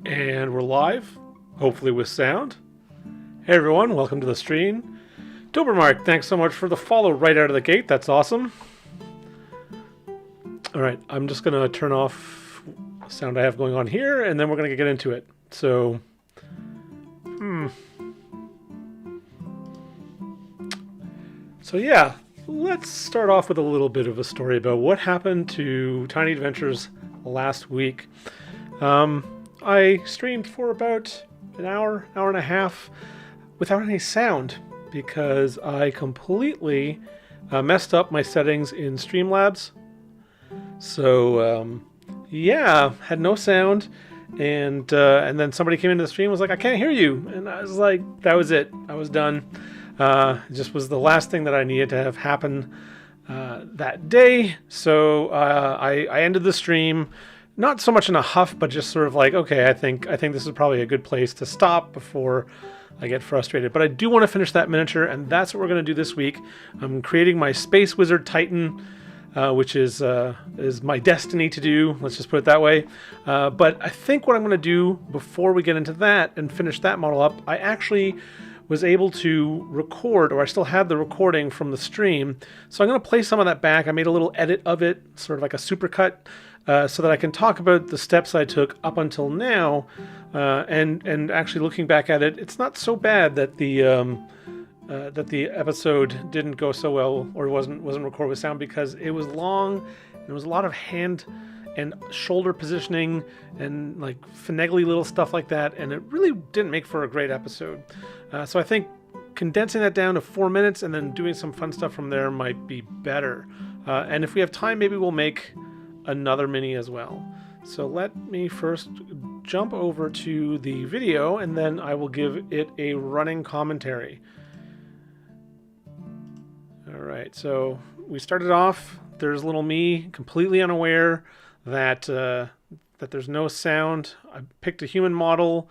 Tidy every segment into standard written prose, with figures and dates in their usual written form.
And we're live, hopefully with sound. Hey everyone, welcome to the stream. Dobermark, thanks so much for the follow right out of the gate. That's awesome. Alright, I'm just going to turn off the sound I have going on here, and then we're going to get into it. So yeah, let's start off with a little bit of a story about what happened to Tiny Adventures last week. I streamed for about an hour and a half without any sound because I completely messed up my settings in Streamlabs. So yeah, had no sound, and then somebody came into the stream and was like, "I can't hear you," and I was like, "That was it. I was done." It just was the last thing that I needed to have happen that day. So I ended the stream. Not so much in a huff, but just sort of like, okay, I think this is probably a good place to stop before I get frustrated. But I do want to finish that miniature, and that's what we're going to do this week. I'm creating my Space Wizard Titan, which is my destiny to do. Let's just put it that way. But I think what I'm going to do before we get into that and finish that model up, I actually was able to record, or I still had the recording from the stream. So I'm going to play some of that back. I made a little edit of it, sort of like a supercut. So that I can talk about the steps I took up until now, and actually looking back at it, it's not so bad that the episode didn't go so well or wasn't recorded with sound, because it was long and there was a lot of hand and shoulder positioning and like finagly little stuff like that, and it really didn't make for a great episode. So I think condensing that down to 4 minutes and then doing some fun stuff from there might be better. And if we have time, maybe we'll make another mini as well. So let me first jump over to the video, and then I will give it a running commentary. Alright, so we started off, there's little me completely unaware that there's no sound. I picked a human model,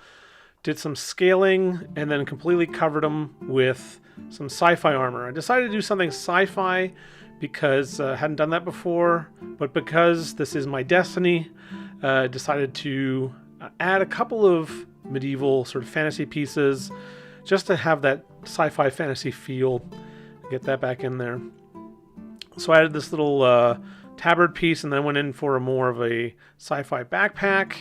did some scaling, and then completely covered him with some sci-fi armor. I decided to do something sci-fi because I hadn't done that before, but because this is my destiny, decided to add a couple of medieval sort of fantasy pieces just to have that sci-fi fantasy feel. Get that back in there. So I added this little tabard piece, and then went in for a more of a sci-fi backpack.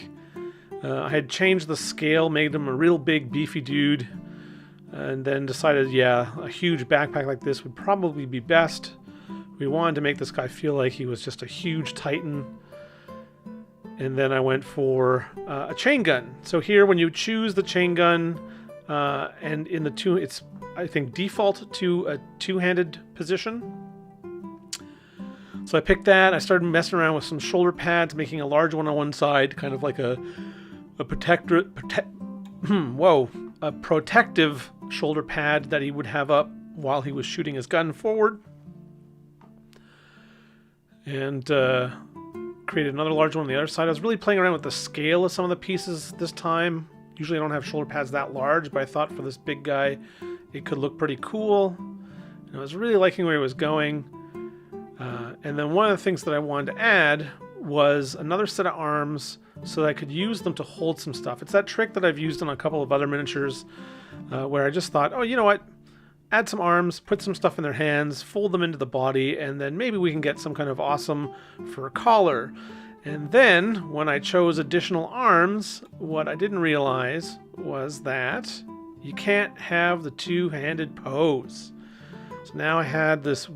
I had changed the scale, made him a real big beefy dude, and then decided, yeah, a huge backpack like this would probably be best. We wanted to make this guy feel like he was just a huge titan. And then I went for a chain gun. So here, when you choose the chain gun, and in the two, it's, I think, default to a two-handed position. So I picked that. I started messing around with some shoulder pads, making a large one on one side, kind of like a protective shoulder pad that he would have up while he was shooting his gun forward. And created another large one on the other side. I was really playing around with the scale of some of the pieces this time. Usually I don't have shoulder pads that large, but I thought for this big guy it could look pretty cool. And I was really liking where he was going. And then one of the things that I wanted to add was another set of arms so that I could use them to hold some stuff. It's that trick that I've used on a couple of other miniatures, where I just thought, oh, you know what? Add some arms, put some stuff in their hands, fold them into the body, and then maybe we can get some kind of awesome fur collar. And then, when I chose additional arms, what I didn't realize was that you can't have the two-handed pose. So now I had this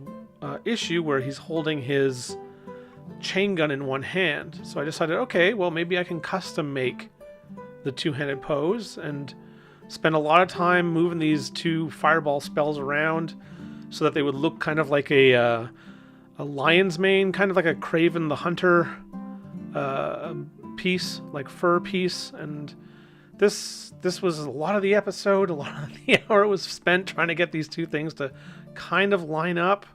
issue where he's holding his chain gun in one hand. So I decided, okay, well, maybe I can custom make the two-handed pose and spend a lot of time moving these two fireball spells around so that they would look kind of like a lion's mane, kind of like a Craven the Hunter piece, like fur piece. And this was a lot of the episode, a lot of the hour was spent trying to get these two things to kind of line up.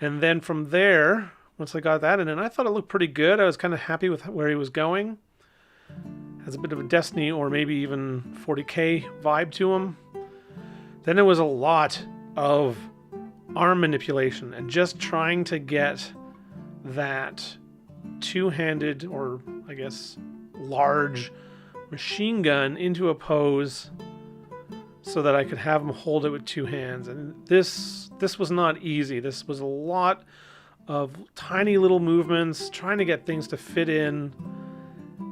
And then from there, once I got that in, and I thought it looked pretty good. I was kind of happy with where he was going. Has a bit of a Destiny or maybe even 40k vibe to him. Then it was a lot of arm manipulation and just trying to get that two-handed, or I guess large machine gun into a pose so that I could have him hold it with two hands. And this was not easy. This was a lot of tiny little movements, trying to get things to fit in.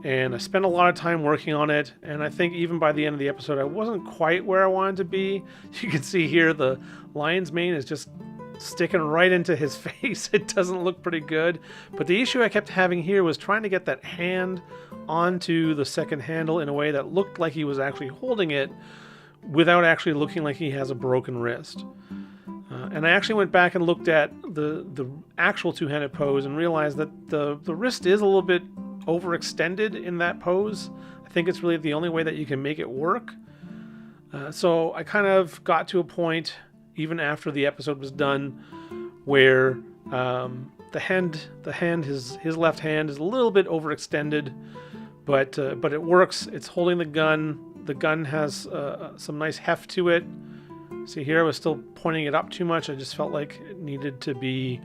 And I spent a lot of time working on it. And I think even by the end of the episode, I wasn't quite where I wanted to be. You can see here the lion's mane is just sticking right into his face. It doesn't look pretty good. But the issue I kept having here was trying to get that hand onto the second handle in a way that looked like he was actually holding it without actually looking like he has a broken wrist. And I actually went back and looked at the actual two-handed pose and realized that the wrist is a little bit overextended in that pose. I think it's really the only way that you can make it work. So I kind of got to a point, even after the episode was done, where his left hand is a little bit overextended, but it works. It's holding the gun. The gun has some nice heft to it. See here, I was still pointing it up too much. I just felt like it needed to be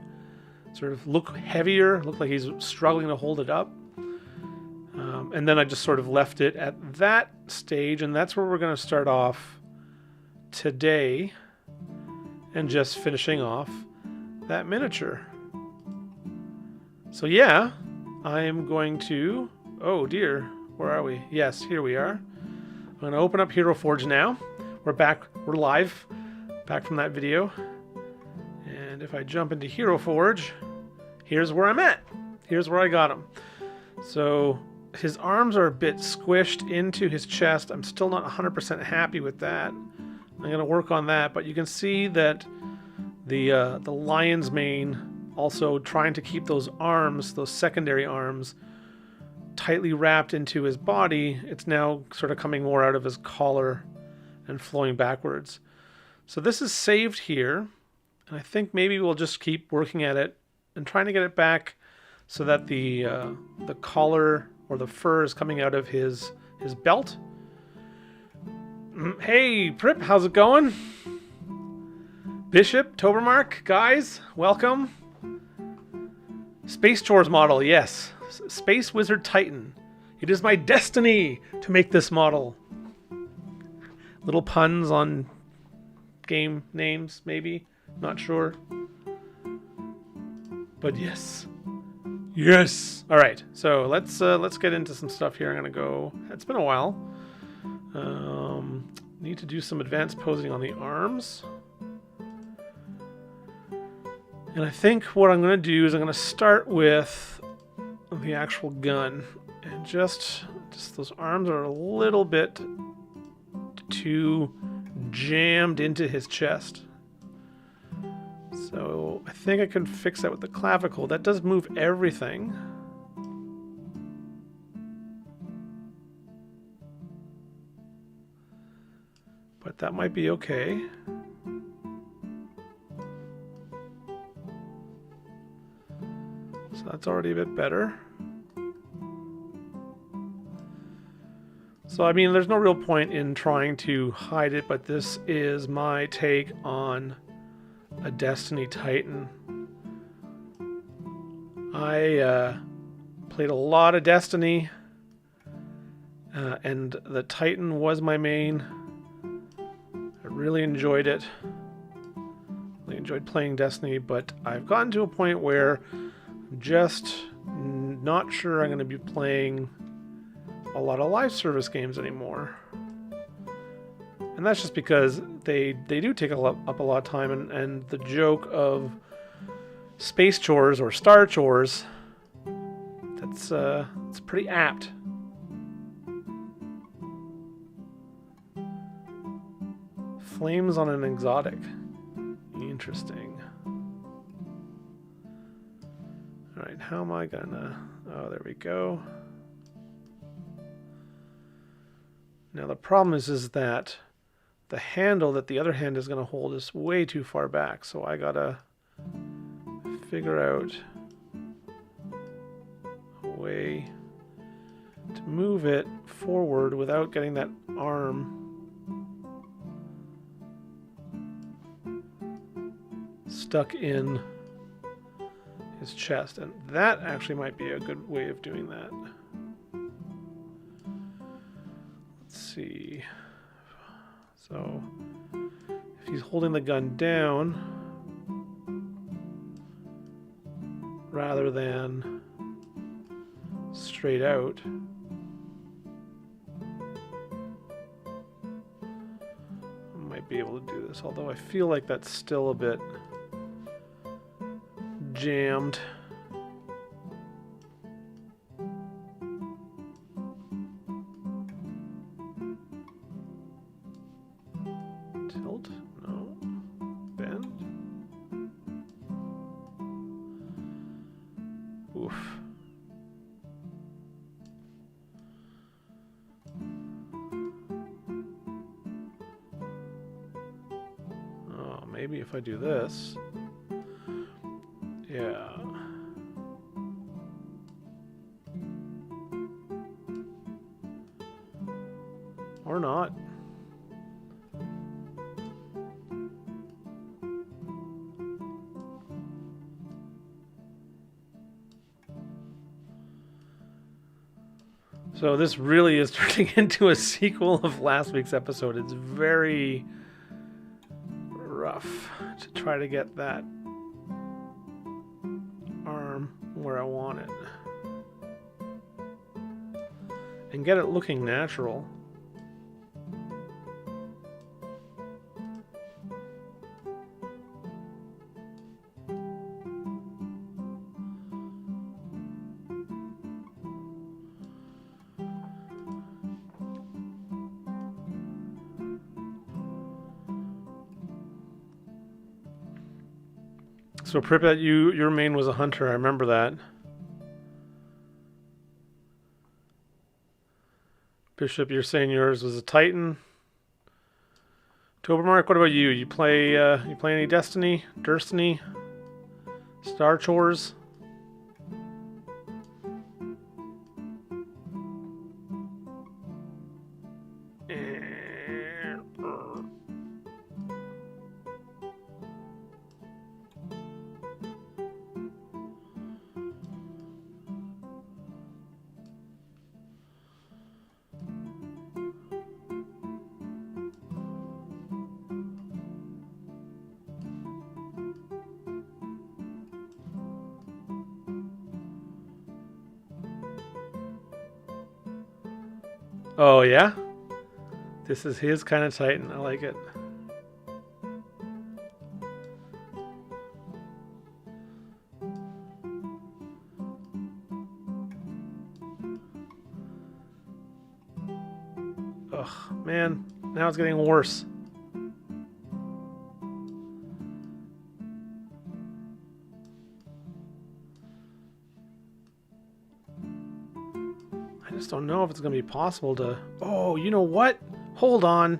sort of look heavier, look like he's struggling to hold it up. And then I just sort of left it at that stage, and that's where we're going to start off today, and just finishing off that miniature. So yeah, I am going to... Oh dear, where are we? Yes, here we are. I'm going to open up Hero Forge now. We're back, we're live, back from that video. And if I jump into Hero Forge, here's where I'm at. Here's where I got him. So his arms are a bit squished into his chest. I'm still not 100% happy with that. I'm going to work on that, but you can see that the lion's mane also trying to keep those arms, those secondary arms, tightly wrapped into his body. It's now sort of coming more out of his collar and flowing backwards. So this is saved here, and I think maybe we'll just keep working at it and trying to get it back so that the collar or the fur is coming out of his belt. Hey Prip, how's it going? Bishop, Tobermark, guys, welcome. Space Chores model, yes. Space Wizard Titan. It is my destiny to make this model. Little puns on game names, maybe. Not sure. But yes. Yes! Alright, so let's get into some stuff here. I'm gonna go... It's been a while. Need to do some advanced posing on the arms. And I think what I'm going to do is I'm going to start with the actual gun. And just those arms are a little bit too jammed into his chest. So I think I can fix that with the clavicle. That does move everything. But that might be okay. So that's already a bit better. So I mean, there's no real point in trying to hide it, but this is my take on a Destiny Titan. I played a lot of Destiny, and the Titan was my main. I really enjoyed it. Really enjoyed playing Destiny, but I've gotten to a point where I'm just not sure I'm going to be playing a lot of live service games anymore. And that's just because they do take up a lot of time, and the joke of Space Chores or Star Chores, it's pretty apt. Flames on an exotic. Interesting. Alright, how am I gonna... Oh, there we go. Now the problem is that the handle that the other hand is going to hold is way too far back, so I gotta figure out a way to move it forward without getting that arm stuck in his chest, and that actually might be a good way of doing that. see. So if he's holding the gun down rather than straight out, I might be able to do this, although I feel like that's still a bit jammed. Tilt? No. Bend? Oof. Oh, maybe if I do this. Yeah. Or not. So this really is turning into a sequel of last week's episode. It's very rough to try to get that arm where I want it. And get it looking natural. So Pripyat, your main was a hunter. I remember that. Bishop, you're saying yours was a Titan. Tobermark, what about you? You play any Destiny? Destiny? Star Chores? Oh, yeah? This is his kind of Titan. I like it. Ugh, man. Now it's getting worse. I just don't know if it's going to be possible to... Oh, you know what? Hold on.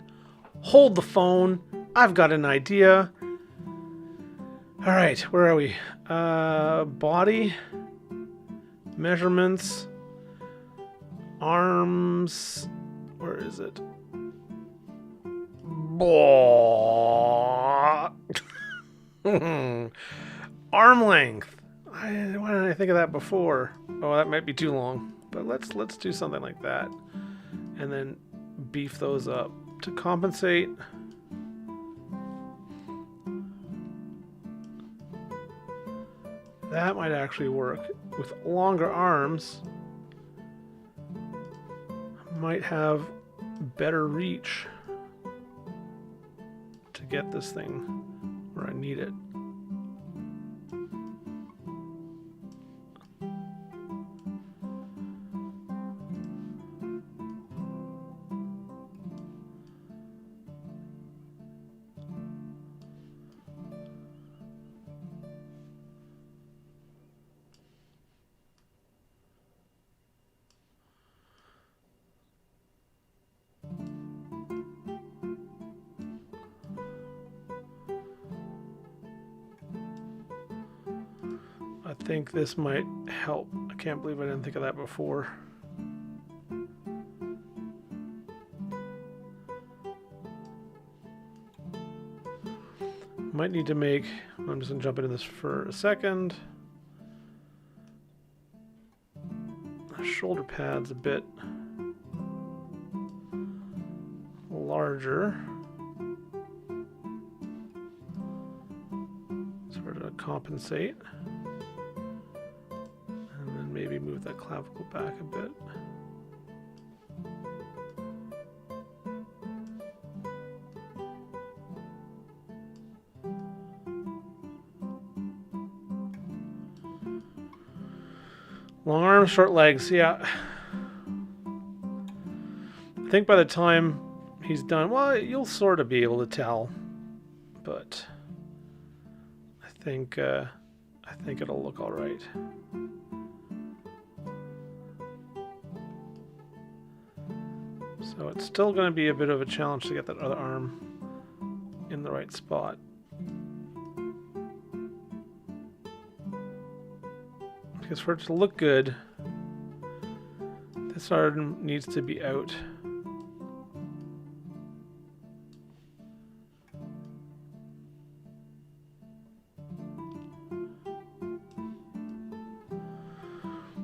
Hold the phone. I've got an idea. All right, where are we? Body. Measurements. Arms. Where is it? Arm length. Why didn't I think of that before? Oh, that might be too long. But let's do something like that, and then beef those up to compensate. That might actually work. With longer arms, I might have better reach to get this thing where I need it. I think this might help. I can't believe I didn't think of that before. Might need to make... I'm just going to jump into this for a second. Shoulder pads a bit larger. Sort of compensate. And then maybe move that clavicle back a bit. Long arms, short legs, yeah. I think by the time he's done, well, you'll sort of be able to tell, but I think it'll look all right. So it's still going to be a bit of a challenge to get that other arm in the right spot. Because for it to look good, this arm needs to be out.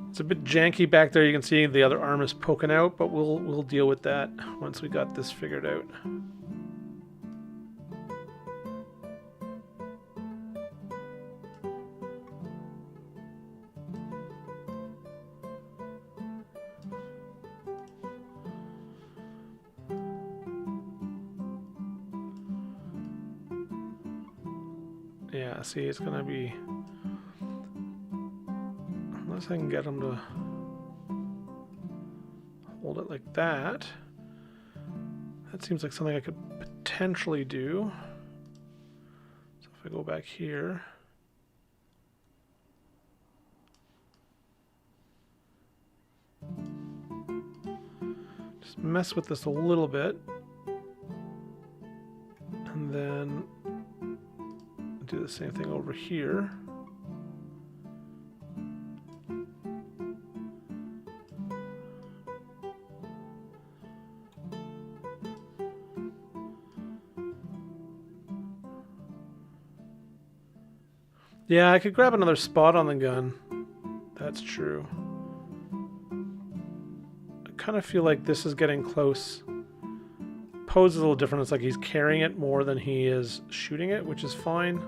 It's a bit janky back there. You can see the other arm is poking out, but we'll deal with that once we got this figured out. Yeah, see, it's gonna be, unless I can get him to hold it like that. That seems like something I could potentially do. So if I go back here, just mess with this a little bit, and then do the same thing over here. Yeah, I could grab another spot on the gun. That's true. I kind of feel like this is getting close. Pose is a little different. It's like he's carrying it more than he is shooting it, which is fine.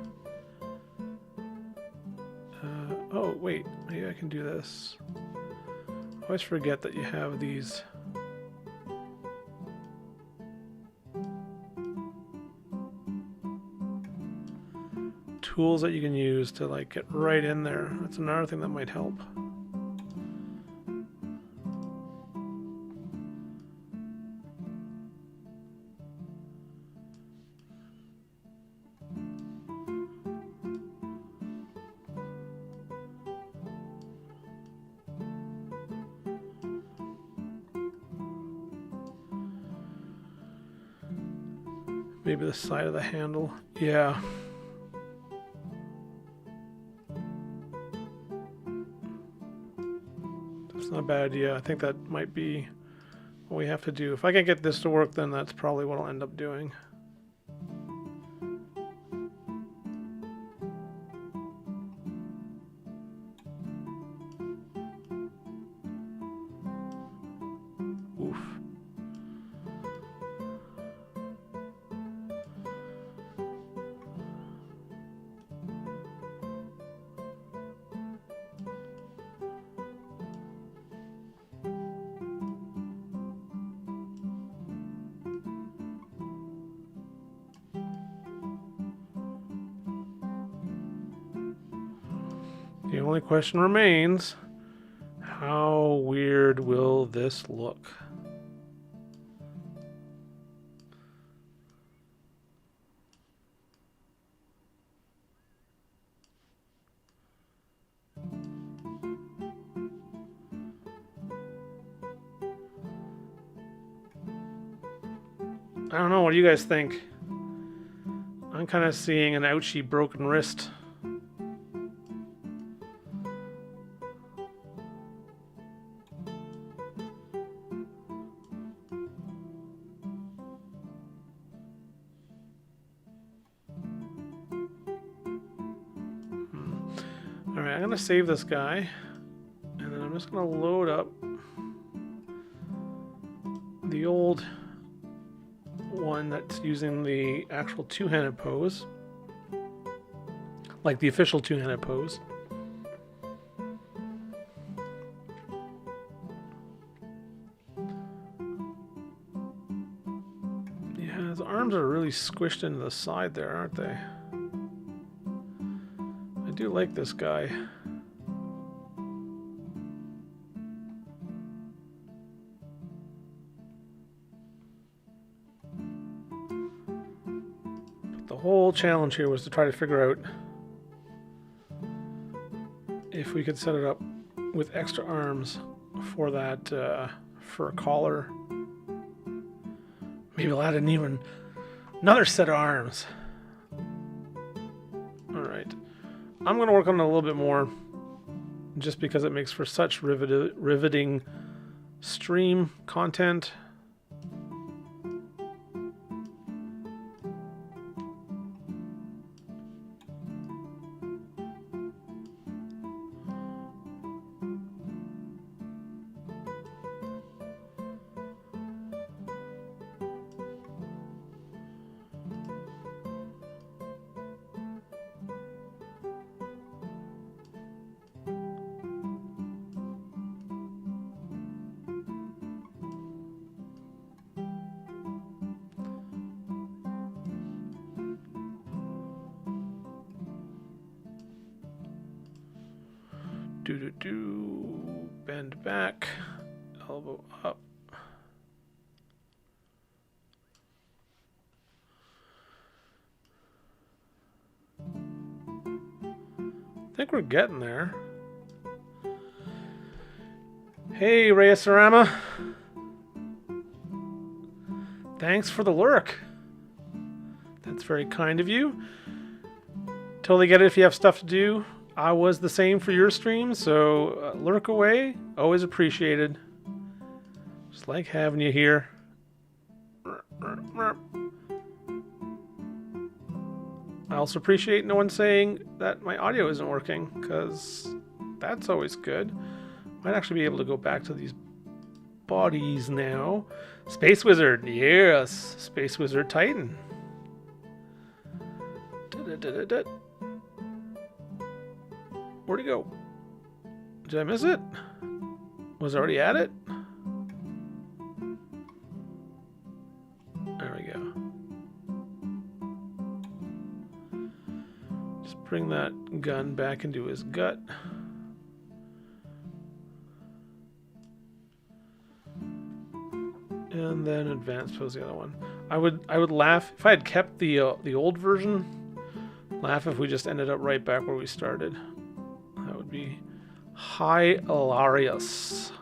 Oh, wait. Maybe I can do this. I always forget that you have these tools that you can use to like get right in there. That's another thing that might help. Maybe the side of the handle. Yeah. That's not a bad idea. I think that might be what we have to do. If I can get this to work, then that's probably what I'll end up doing. Oof. The only question remains, how weird will this look? I don't know, what do you guys think? I'm kind of seeing an ouchie broken wrist. Alright, I'm going to save this guy, and then I'm just going to load up the old one that's using the actual two-handed pose, like the official two-handed pose. Yeah, his arms are really squished into the side there, aren't they? I do like this guy. The whole challenge here was to try to figure out if we could set it up with extra arms for that fur collar. Maybe we'll add another set of arms. Alright. I'm going to work on it a little bit more just because it makes for such riveting stream content. Bend back, elbow up. I think we're getting there. Hey, Reyesarama. Thanks for the lurk. That's very kind of you. Totally get it if you have stuff to do. I was the same for your stream, so lurk away. Always appreciated. Just like having you here. I also appreciate no one saying that my audio isn't working, because that's always good. Might actually be able to go back to these bodies now. Space Wizard, yes. Space Wizard Titan. Where'd he go? Did I miss it? Was I already at it? There we go. Just bring that gun back into his gut. And then advance pose the other one. I would laugh if I had kept the old version. Laugh if we just ended up right back where we started. That would be hilarious.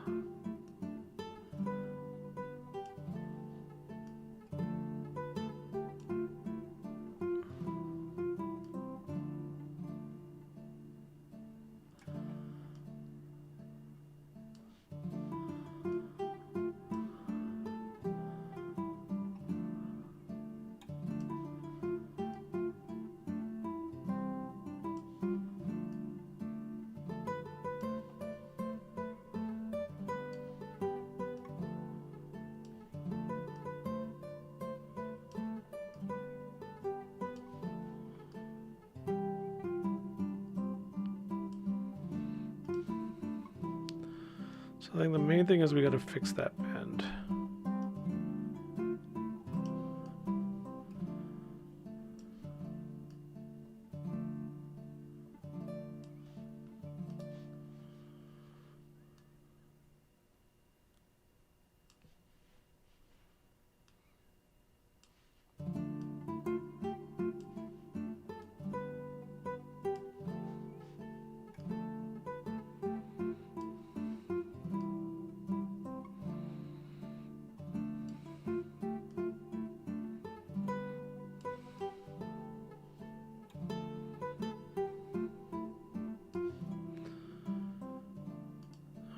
So I think the main thing is we got to fix that bend.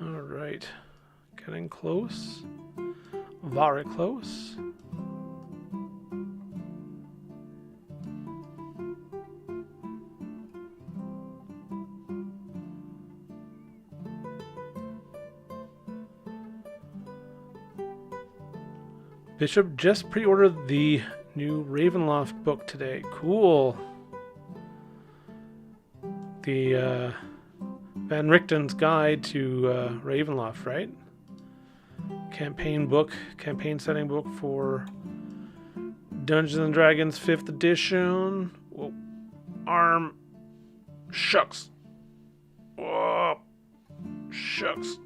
Alright, getting close, very close. Bishop just pre-ordered the new Ravenloft book today. Cool. The Van Richten's Guide to Ravenloft, right? Campaign book, campaign setting book for Dungeons and Dragons 5th edition. Whoa. Arm. Shucks. Whoa. Shucks.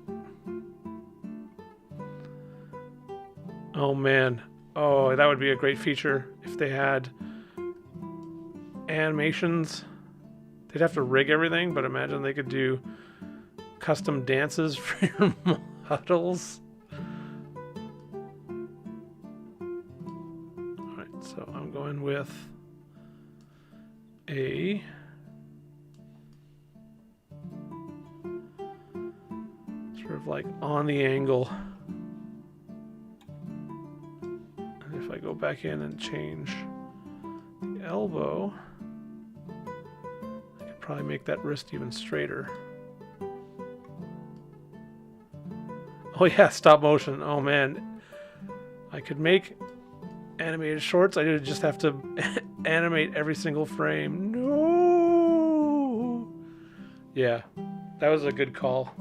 Oh man. Oh, that would be a great feature if they had animations. They'd have to rig everything, but imagine they could do custom dances for your models. Alright, so I'm going with a sort of like on the angle. And if I go back in and change the elbow, I could probably make that wrist even straighter. Oh yeah, stop motion. Oh man. I could make animated shorts. I would just have to animate every single frame. No. Yeah, that was a good call.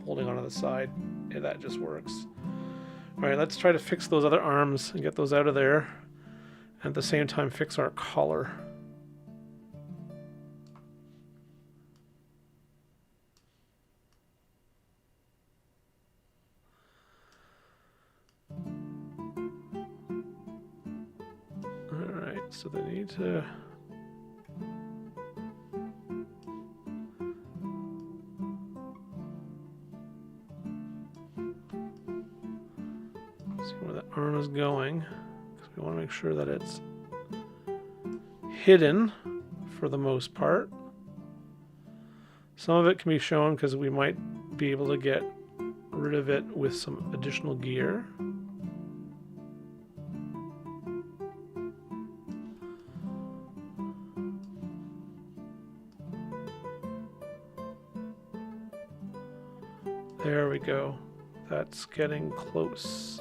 Holding onto the side. Yeah, that just works. Alright, let's try to fix those other arms and get those out of there. And at the same time fix our collar. Alright, so they need to... see where that arm is going, because we want to make sure that it's hidden for the most part. Some of it can be shown because we might be able to get rid of it with some additional gear. There we go. That's getting close.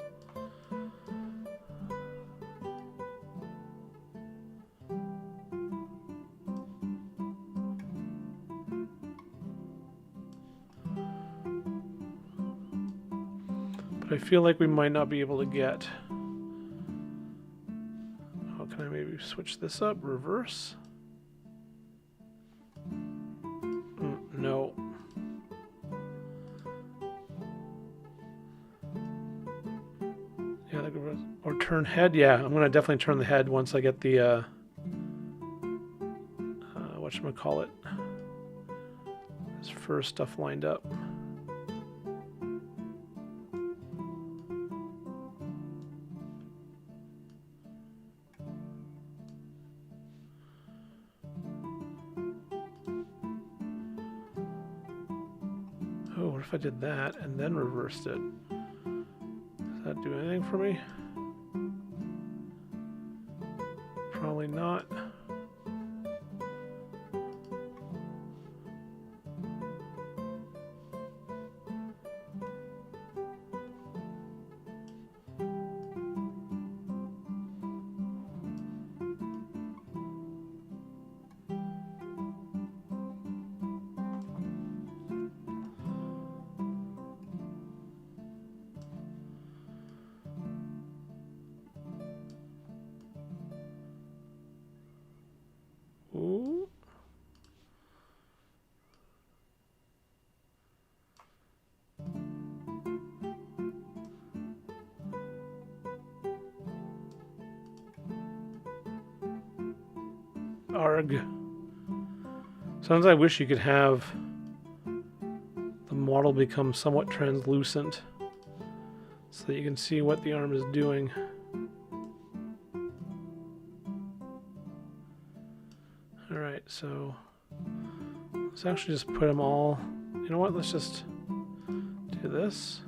But I feel like we might not be able to get... Oh, can I maybe switch this up? Reverse? No. Yeah, or turn head? Yeah, I'm going to definitely turn the head once I get the... whatchamacallit? This fur stuff lined up. Oh, what if I did that and then reversed it? Does that do anything for me? Probably not. Ooh. Arg. Sometimes I wish you could have the model become somewhat translucent so that you can see what the arm is doing. Alright, so let's actually just put them all... You know what, let's just do this.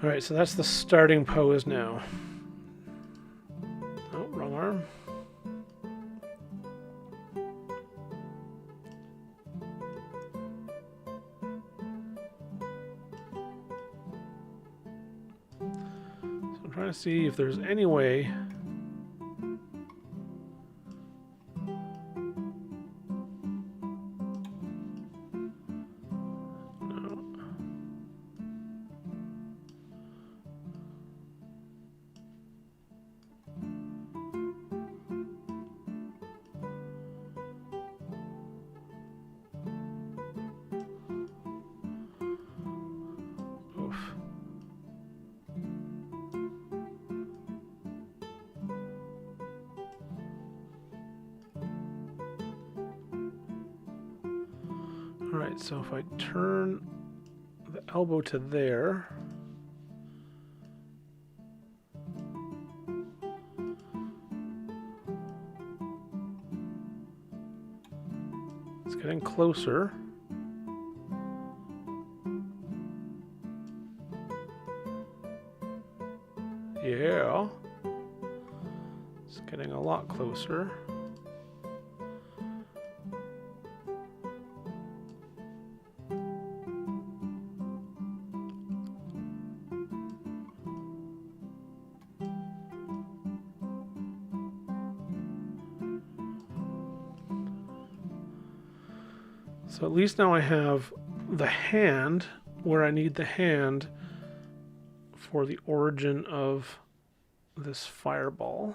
Alright, so that's the starting pose now. Oh, wrong arm. trying to see if there's any way. Alright, so if I turn the elbow to there, it's getting closer. Yeah, it's getting a lot closer. So at least now I have the hand where I need the hand for the origin of this fireball.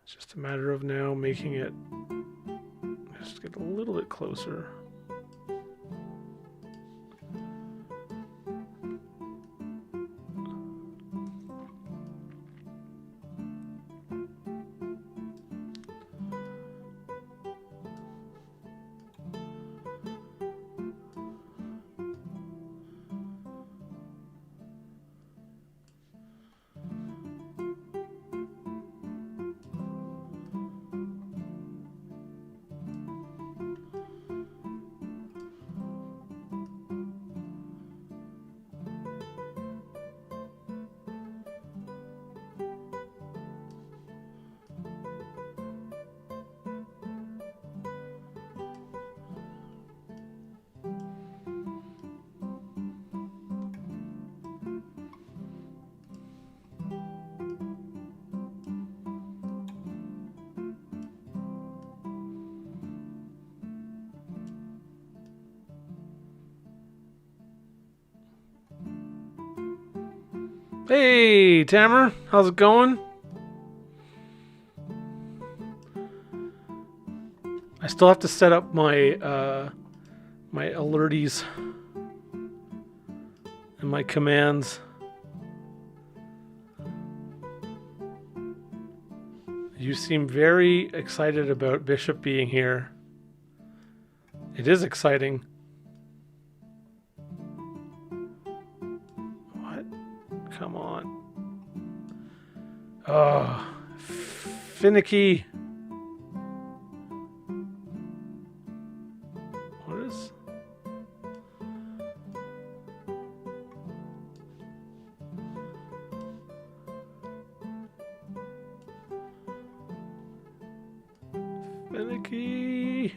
It's just a matter of now making it just get a little bit closer. Hey, Tamara, how's it going? I still have to set up my my alerties and my commands. You seem very excited about Bishop being here. It is exciting. What? Come on. Oh, finicky. What is? Finicky.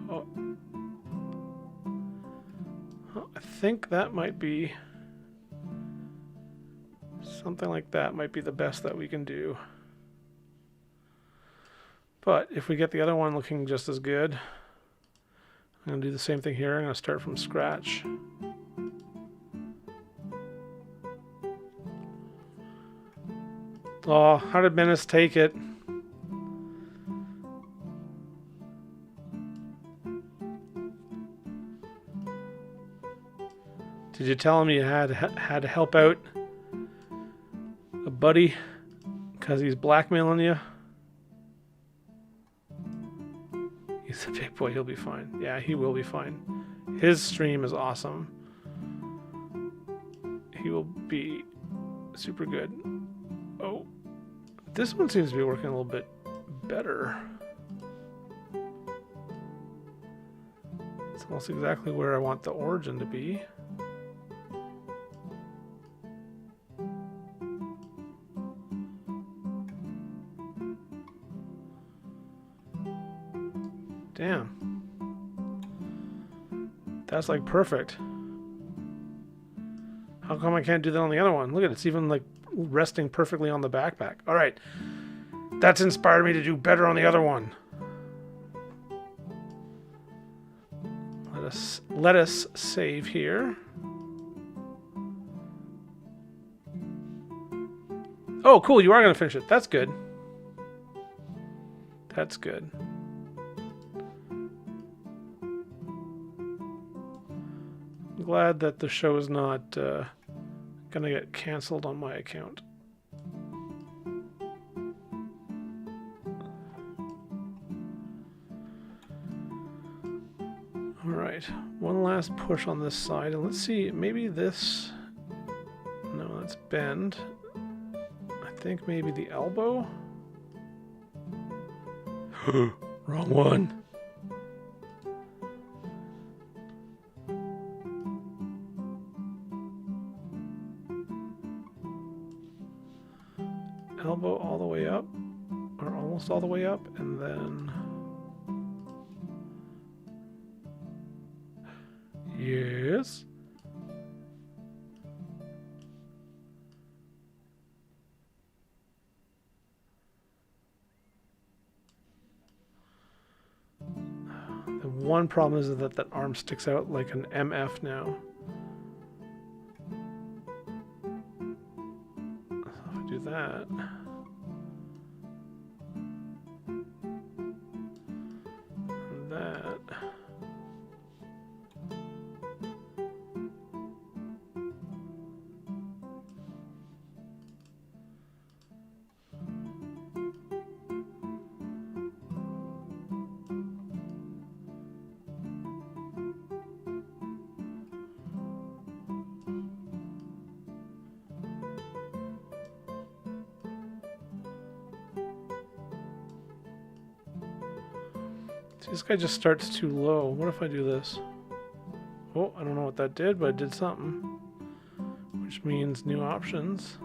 Oh. I think that might be something like that might be the best that we can do. But if we get the other one looking just as good, I'm going to do the same thing here. I'm going to start from scratch. Oh, how did Menace take it? Did you tell him you had to help out a buddy because he's blackmailing you? He's a big boy. He'll be fine. Yeah, he will be fine. His stream is awesome. He will be super good. Oh, this one seems to be working a little bit better. It's almost exactly where I want the origin to be. Damn. That's like perfect. How come I can't do that on the other one? Look at it, it's even like resting perfectly on the backpack. All right. That's inspired me to do better on the other one. Let us save here. Oh, cool, you are going to finish it. That's good. That's good. I'm glad that the show is not going to get canceled on my account. All right, one last push on this side, and let's see, maybe this, no, that's bend. I think maybe the elbow. Wrong one. Elbow all the way up, or almost all the way up, and then... Yes. The one problem is that that arm sticks out like an MF now. So if I do that... and that... See, this guy just starts too low. What if I do this? Oh, I don't know what that did, but it did something. Which means new options.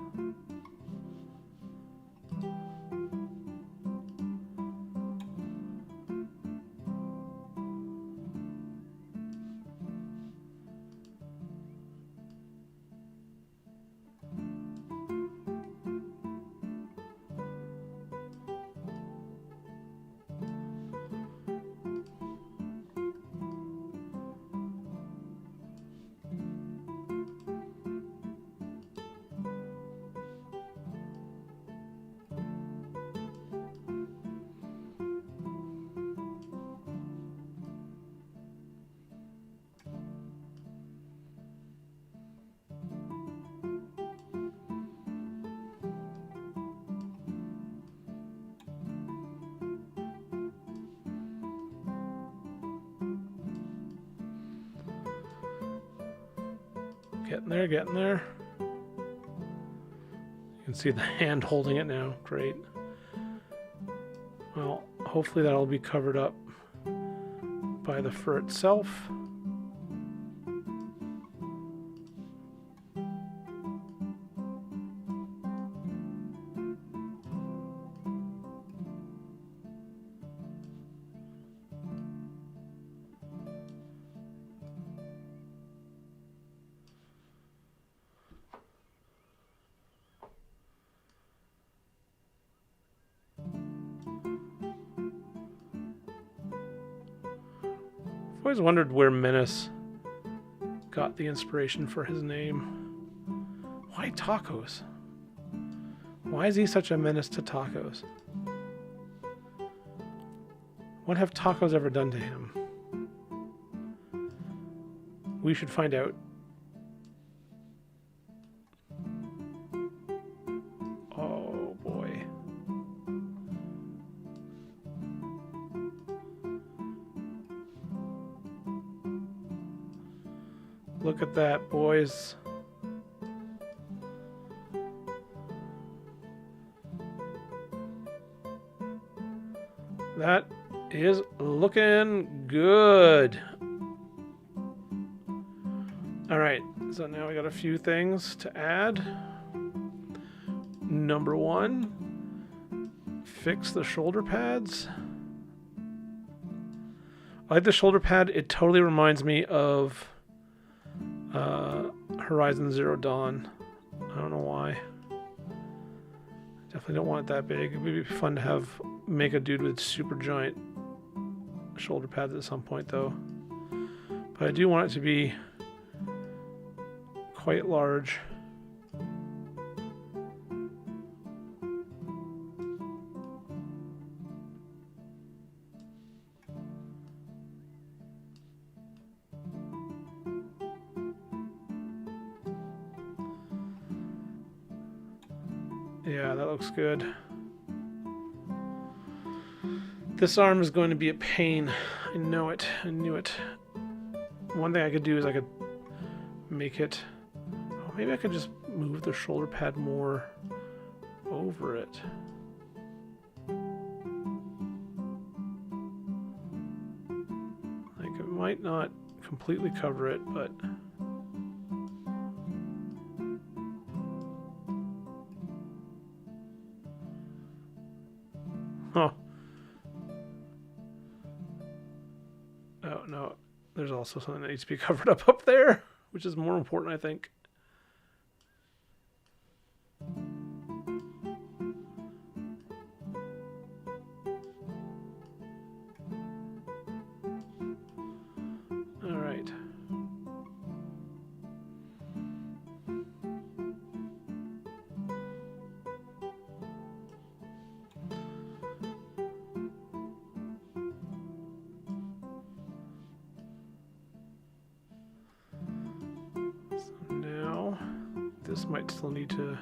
Getting there, getting there. You can see the hand holding it now. Great. Well, hopefully that'll be covered up by the fur itself. I've always wondered where Menace got the inspiration for his name. Why tacos? Why is he such a menace to tacos? What have tacos ever done to him? We should find out. Oh boy. Look at that, boys. That is looking good. All right, so now we got a few things to add. Number one, fix the shoulder pads. I like the shoulder pad. It totally reminds me of Horizon Zero Dawn. I don't know why. Definitely don't want it that big. It would be fun to make a dude with super giant shoulder pads at some point, though. But I do want it to be quite large. Yeah, that looks good. This arm is going to be a pain. I know it. I knew it. One thing I could do is I could make it... Oh, maybe I could just move the shoulder pad more over it. Like, it might not completely cover it, but... Oh. Oh, no. There's also something that needs to be covered up there, which is more important, I think. All right. This might still need to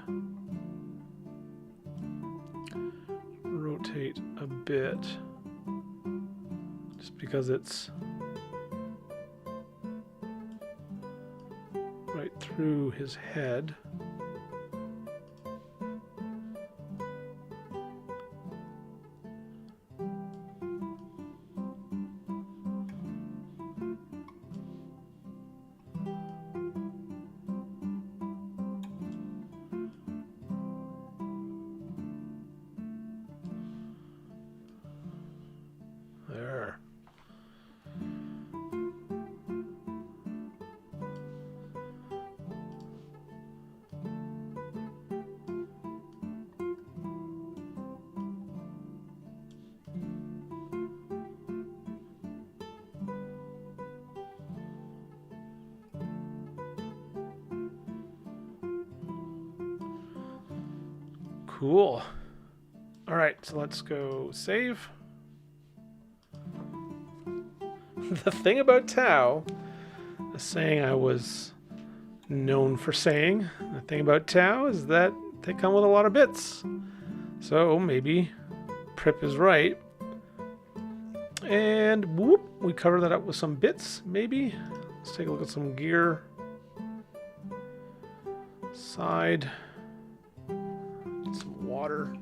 rotate a bit, just because it's right through his head. There. Cool. All right, so let's go save. The thing about Tau, a saying I was known for saying, the thing about Tau is that they come with a lot of bits. So maybe Prip is right. And whoop, we cover that up with some bits, maybe. Let's take a look at some gear. Side. Some water.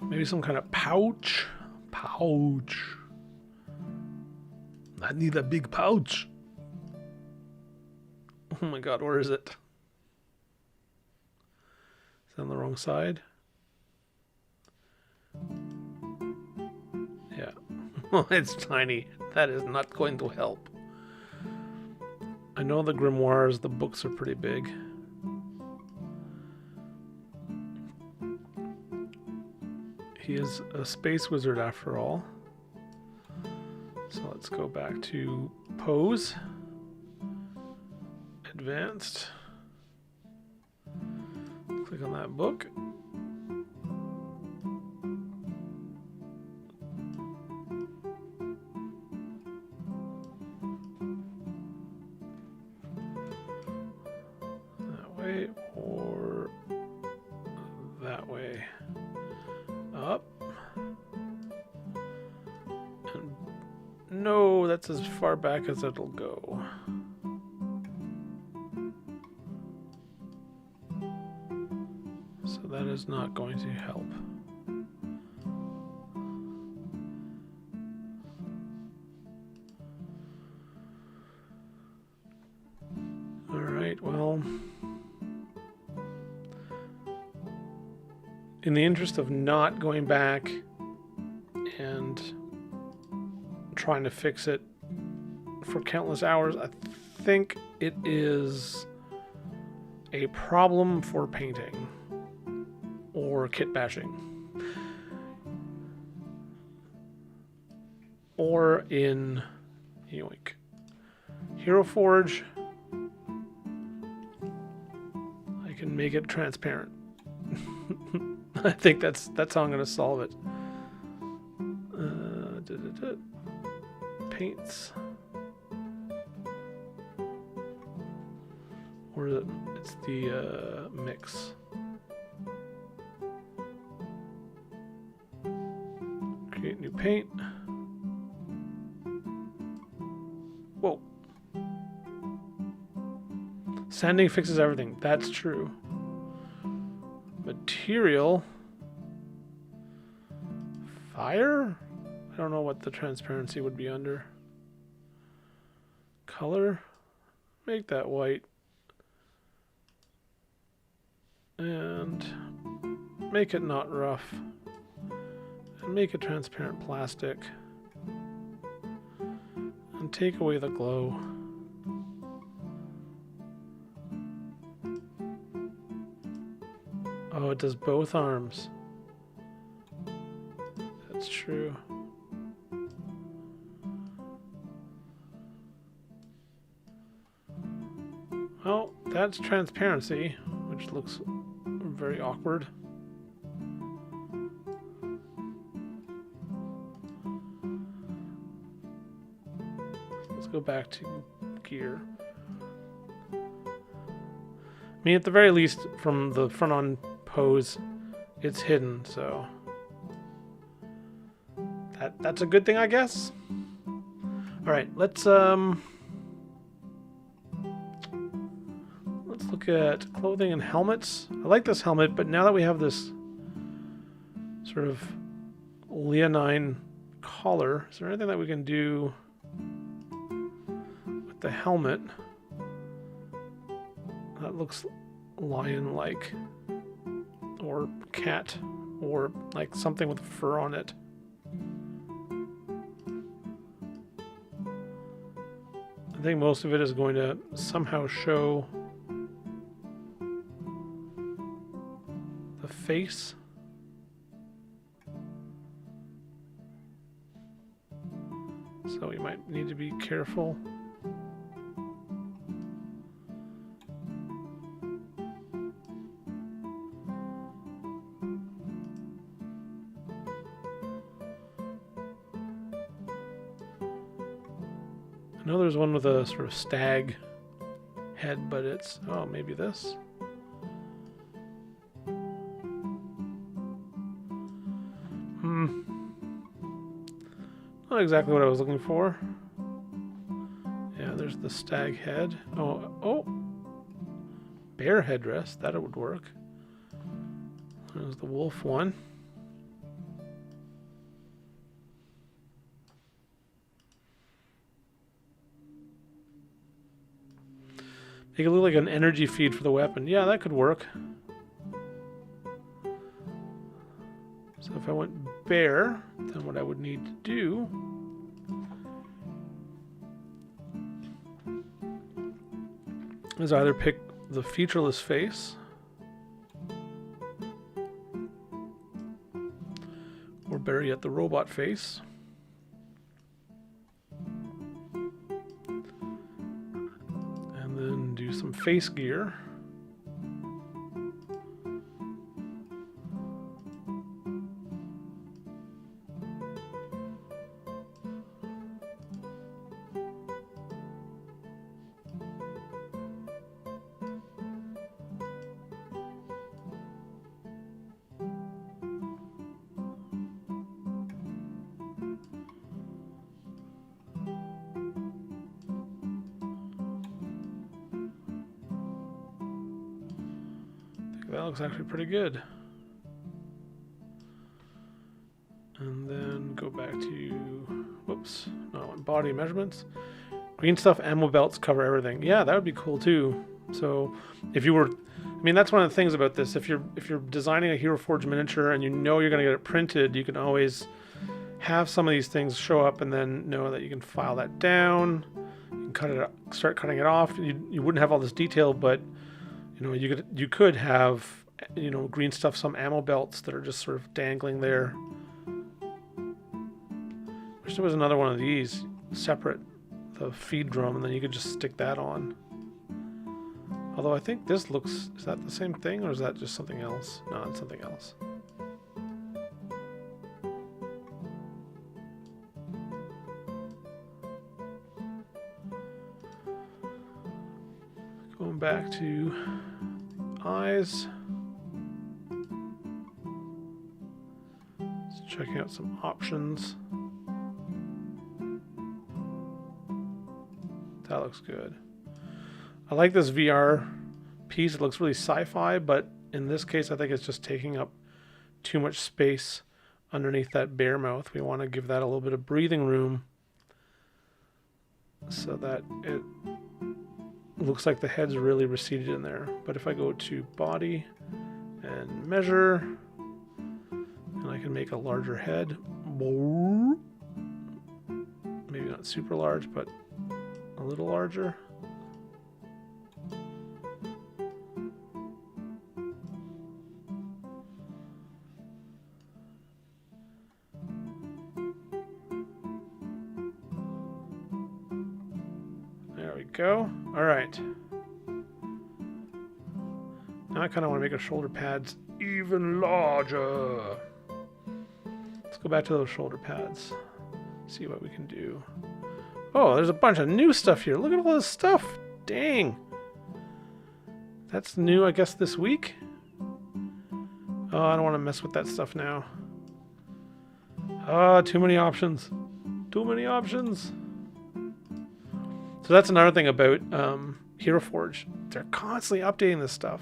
Maybe some kind of pouch. Pouch. I need a big pouch. Oh my god, where is it? Is it on the wrong side? Yeah. It's tiny. That is not going to help. I know the grimoires, the books are pretty big. He is a space wizard after all. So let's go back to pose. Advanced. Click on that book. That way or that way. Up. And no, that's as far back as it'll go. So that is not going to help. All right, well, in the interest of not going back and trying to fix it for countless hours, I think it is a problem for painting or kit bashing. Or in Yoink. Hero Forge, I can make it transparent. I think that's how I'm gonna solve it. Paints. Or is it? It's the mix. Create new paint. Whoa. Sanding fixes everything. That's true. Material. Fire? I don't know what the transparency would be under. Color. Make that white. And make it not rough. And make it transparent plastic. And take away the glow. Oh, it does both arms. That's true. Well, that's transparency, which looks very awkward. Let's go back to gear. I mean, at the very least, from the front-on pose, it's hidden, so that's a good thing, I guess. All right, let's look at clothing and helmets. I like this helmet, but now that we have this sort of leonine collar, is there anything that we can do with the helmet that looks lion-like, or cat, or like something with fur on it? I think most of it is going to somehow show the face. So we might need to be careful. I know there's one with a sort of stag head, but it's, oh, maybe this? Not exactly what I was looking for. Yeah, there's the stag head. Oh, bear headdress, that would work. There's the wolf one. Make it look like an energy feed for the weapon. Yeah, that could work. So if I went bear, then what I would need to do is either pick the featureless face or better yet, the robot face. And then do some face gear. That looks actually pretty good. And then go back to, whoops, no, body measurements. Green stuff, ammo belts cover everything. Yeah, that would be cool too. So if you were I mean, that's one of the things about this. If you're designing a Hero Forge miniature and you know you're going to get it printed, you can always have some of these things show up and then know that you can file that down. You can cut it, start cutting it off. You wouldn't have all this detail, but you know, you could have, you know, green stuff, some ammo belts that are just sort of dangling there. Wish there was another one of these separate, the feed drum, and then you could just stick that on. Although I think this looks, is that the same thing or is that just something else? No, it's something else. Going back to eyes. Just checking out some options. That looks good. I like this VR piece. It looks really sci-fi, but in this case, I think it's just taking up too much space underneath that bear mouth. We want to give that a little bit of breathing room so that it looks like the head's really receded in there. But if I go to body and measure, and I can make a larger head, maybe not super large, but a little larger. There we go. All right. Now I kind of want to make our shoulder pads even larger. Let's go back to those shoulder pads. See what we can do. Oh, there's a bunch of new stuff here. Look at all this stuff. Dang. That's new, I guess, this week. Oh, I don't want to mess with that stuff now. Ah, too many options. Too many options. So that's another thing about Hero Forge. They're constantly updating this stuff.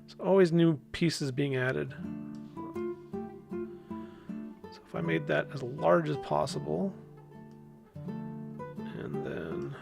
There's always new pieces being added. So if I made that as large as possible, and then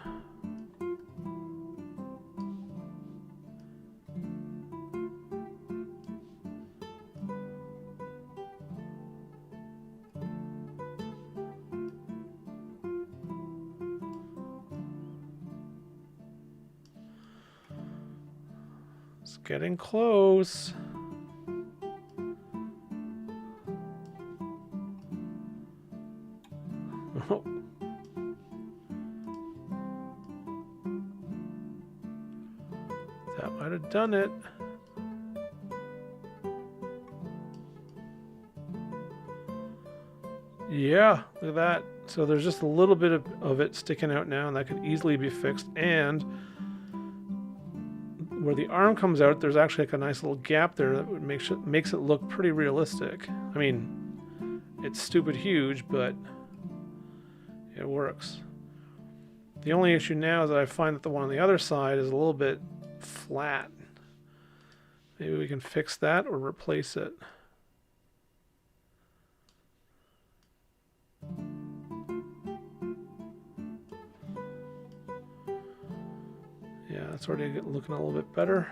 it's getting close. Oh. That might have done it. Yeah, look at that. So there's just a little bit of it sticking out now, and that could easily be fixed. And where the arm comes out, there's actually like a nice little gap there that would makes it look pretty realistic. I mean, it's stupid huge, but it works. The only issue now is that I find that the one on the other side is a little bit flat. Maybe we can fix that or replace it. Yeah, that's already looking a little bit better.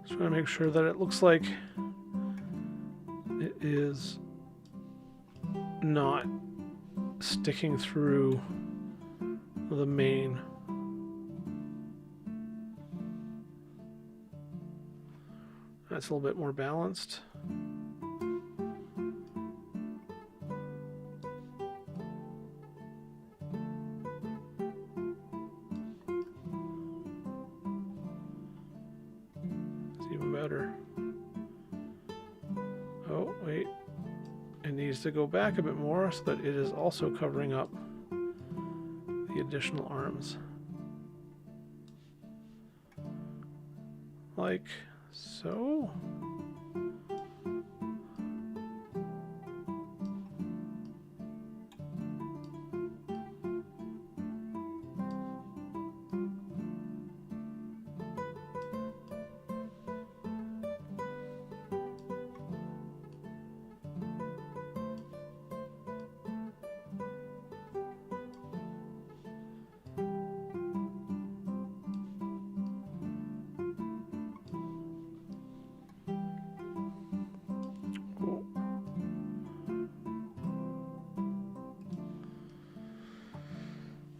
Just trying to make sure that it looks like it is not sticking through the main. That's a little bit more balanced. It's even better. Oh. needs to go back a bit more so that it is also covering up the additional arms. Like so.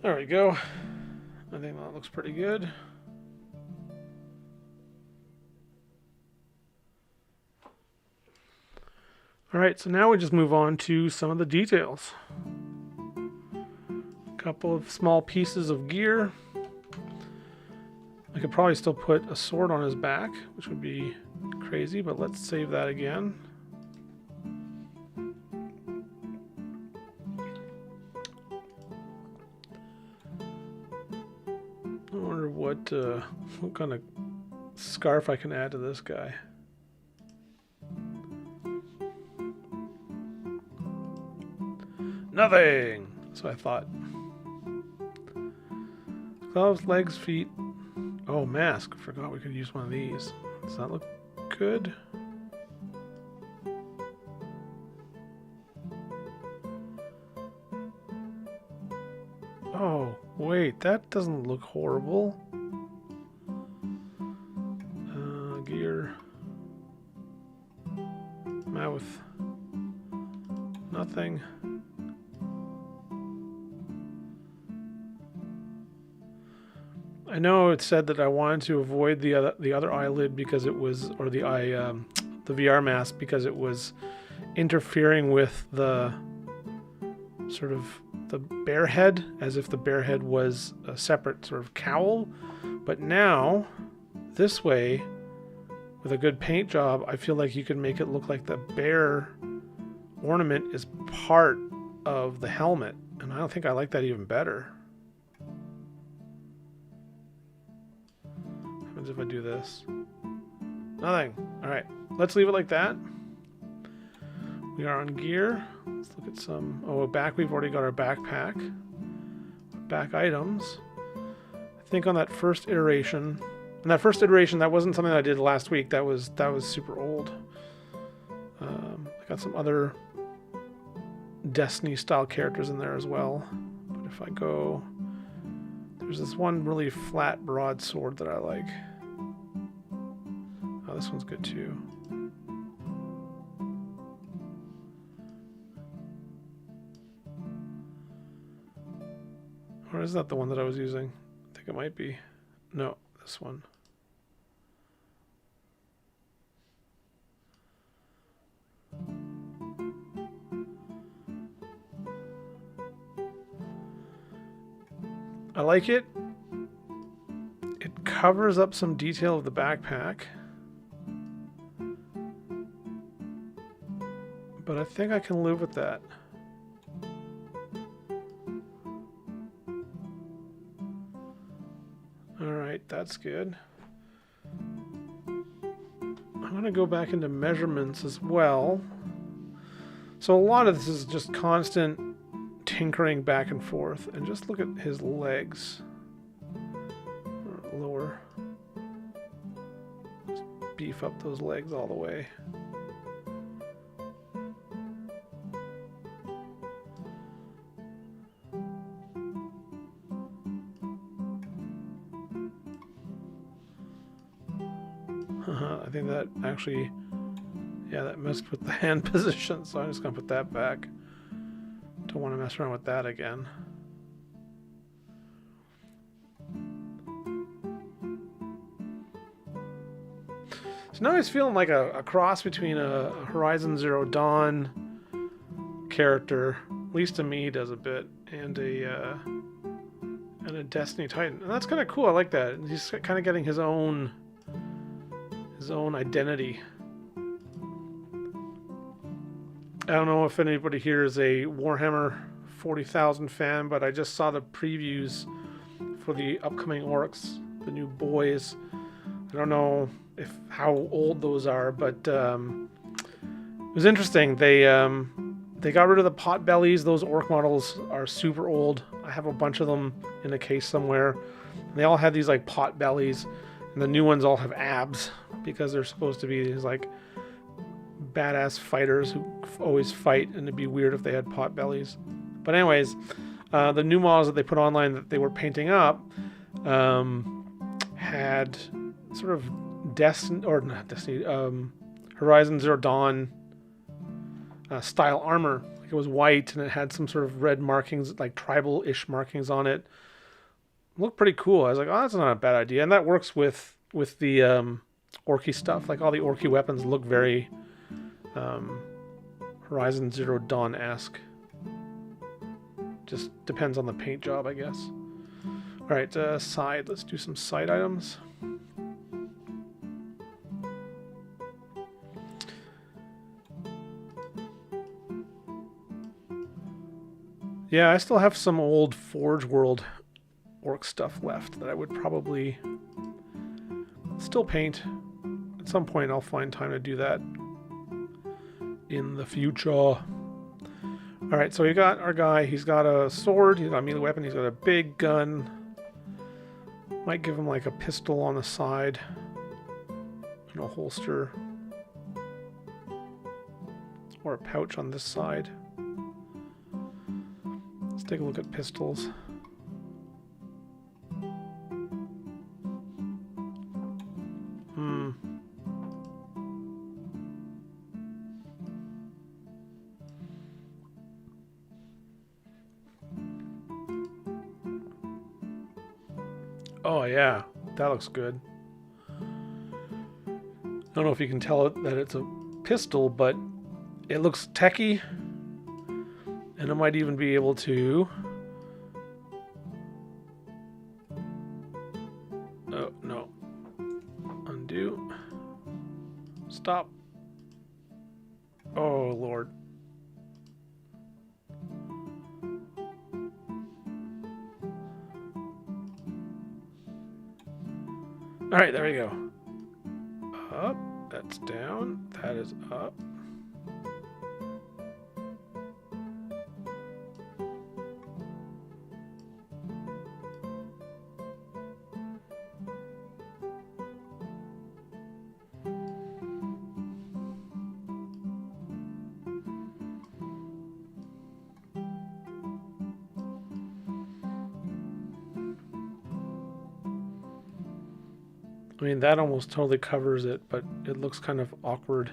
There we go. I think that looks pretty good. Alright, so now we just move on to some of the details. A couple of small pieces of gear. I could probably still put a sword on his back, which would be crazy, but let's save that again. I wonder what kind of scarf I can add to this guy. Nothing! So I thought. Gloves, legs, feet. Oh, mask. Forgot we could use one of these. Does that look good? Oh, wait. That doesn't look horrible. Gear. Mouth. Nothing. I know it said that I wanted to avoid the other eyelid because it was, or the VR mask because it was interfering with the sort of the bear head, as if the bear head was a separate sort of cowl. But now, this way, with a good paint job, I feel like you can make it look like the bear ornament is part of the helmet, and I don't think I like that even better. If I do this, nothing. All right, let's leave it like that. We are on gear. Let's look at some. Oh, back. We've already got our backpack. Back items. I think on that first iteration, that wasn't something I did last week. That was super old. I got some other Destiny style characters in there as well. But if I go, there's this one really flat broadsword that I like. Oh, this one's good too. Or is that the one that I was using? I think it might be. No, this one. I like it. It covers up some detail of the backpack. But I think I can live with that. Alright, that's good. I'm going to go back into measurements as well. So a lot of this is just constant tinkering back and forth. And just look at his legs. Or lower. Just beef up those legs all the way. I think that actually, yeah, that messed with the hand position, so I'm just going to put that back. Don't want to mess around with that again. So now he's feeling like a cross between a Horizon Zero Dawn character, at least to me he does a bit, and a Destiny Titan. And that's kind of cool, I like that. He's kind of getting his own identity. I don't know if anybody here is a Warhammer 40,000 fan, but I just saw the previews for the upcoming orcs, the new boys. I don't know how old those are, but it was interesting. They got rid of the pot bellies. Those orc models are super old. I have a bunch of them in a case somewhere. They all have these like pot bellies, and the new ones all have abs because they're supposed to be these like badass fighters who always fight, and it'd be weird if they had pot bellies. But anyways, the new models that they put online that they were painting up had sort of Horizon Zero Dawn style armor. Like it was white and it had some sort of red markings, like tribal-ish markings on it. Looked pretty cool. I was like, oh, that's not a bad idea, and that works with the orky stuff. Like all the orky weapons look very Horizon Zero Dawn-esque. Just depends on the paint job, I guess. All right, side. Let's do some side items. Yeah, I still have some old Forge World orc stuff left that I would probably still paint. At some point I'll find time to do that in the future. Alright, so we got our guy. He's got a sword, he's got a melee weapon, he's got a big gun. Might give him like a pistol on the side and a holster. Or a pouch on this side. Let's take a look at pistols. Oh yeah, that looks good. I don't know if you can tell that it's a pistol, but it looks techy. And I might even be able to... Oh, no. Undo. Stop. Oh, Lord. Alright, there we go. Up. That's down. That is up. I mean, that almost totally covers it, but it looks kind of awkward.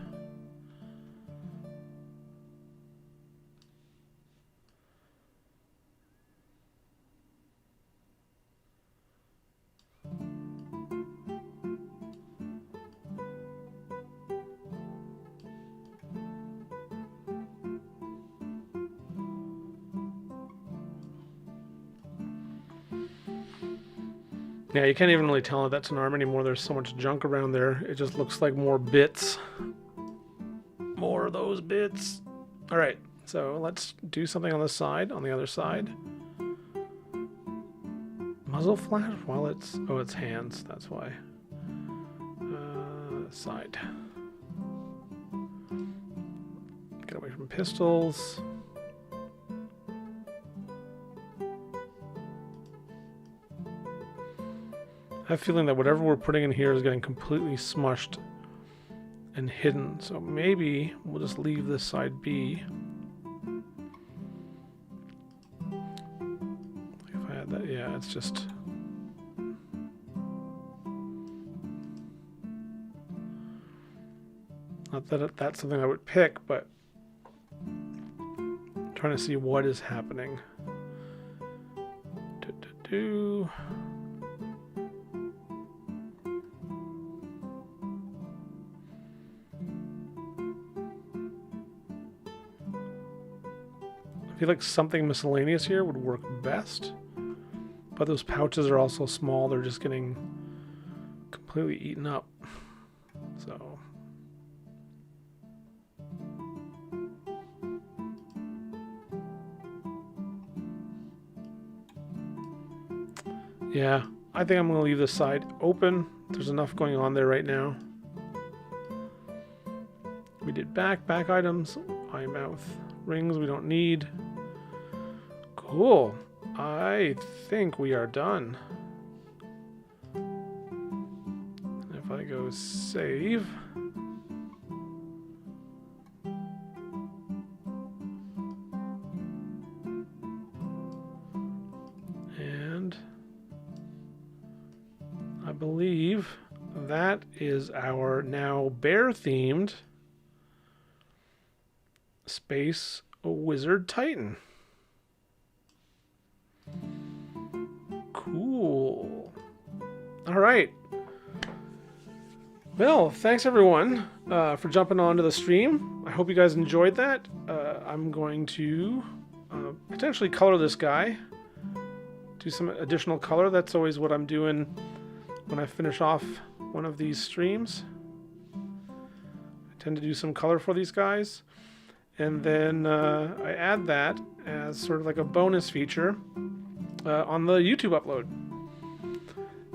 Yeah, you can't even really tell if that's an arm anymore. There's so much junk around there. It just looks like more bits. More of those bits. All right, so let's do something on the side, on the other side. Muzzle flash while it's... Oh, it's hands, that's why. Side. Get away from pistols. I have a feeling that whatever we're putting in here is getting completely smushed and hidden. So maybe we'll just leave this side be. If I had that, yeah, it's just... Not that that's something I would pick, but I'm trying to see what is happening. I feel like something miscellaneous here would work best, but those pouches are also small. They're just getting completely eaten up. So Yeah, I think I'm going to leave this side open. There's enough going on there right now. We did back items, eye, mouth, rings we don't need. Cool. I think we are done. If I go save. And I believe that is our now bear-themed Space Wizard Titan. Cool. All right. Well, thanks everyone for jumping onto the stream. I hope you guys enjoyed that. I'm going to potentially color this guy. Do some additional color. That's always what I'm doing when I finish off one of these streams. I tend to do some color for these guys. And then I add that as sort of like a bonus feature on the YouTube upload.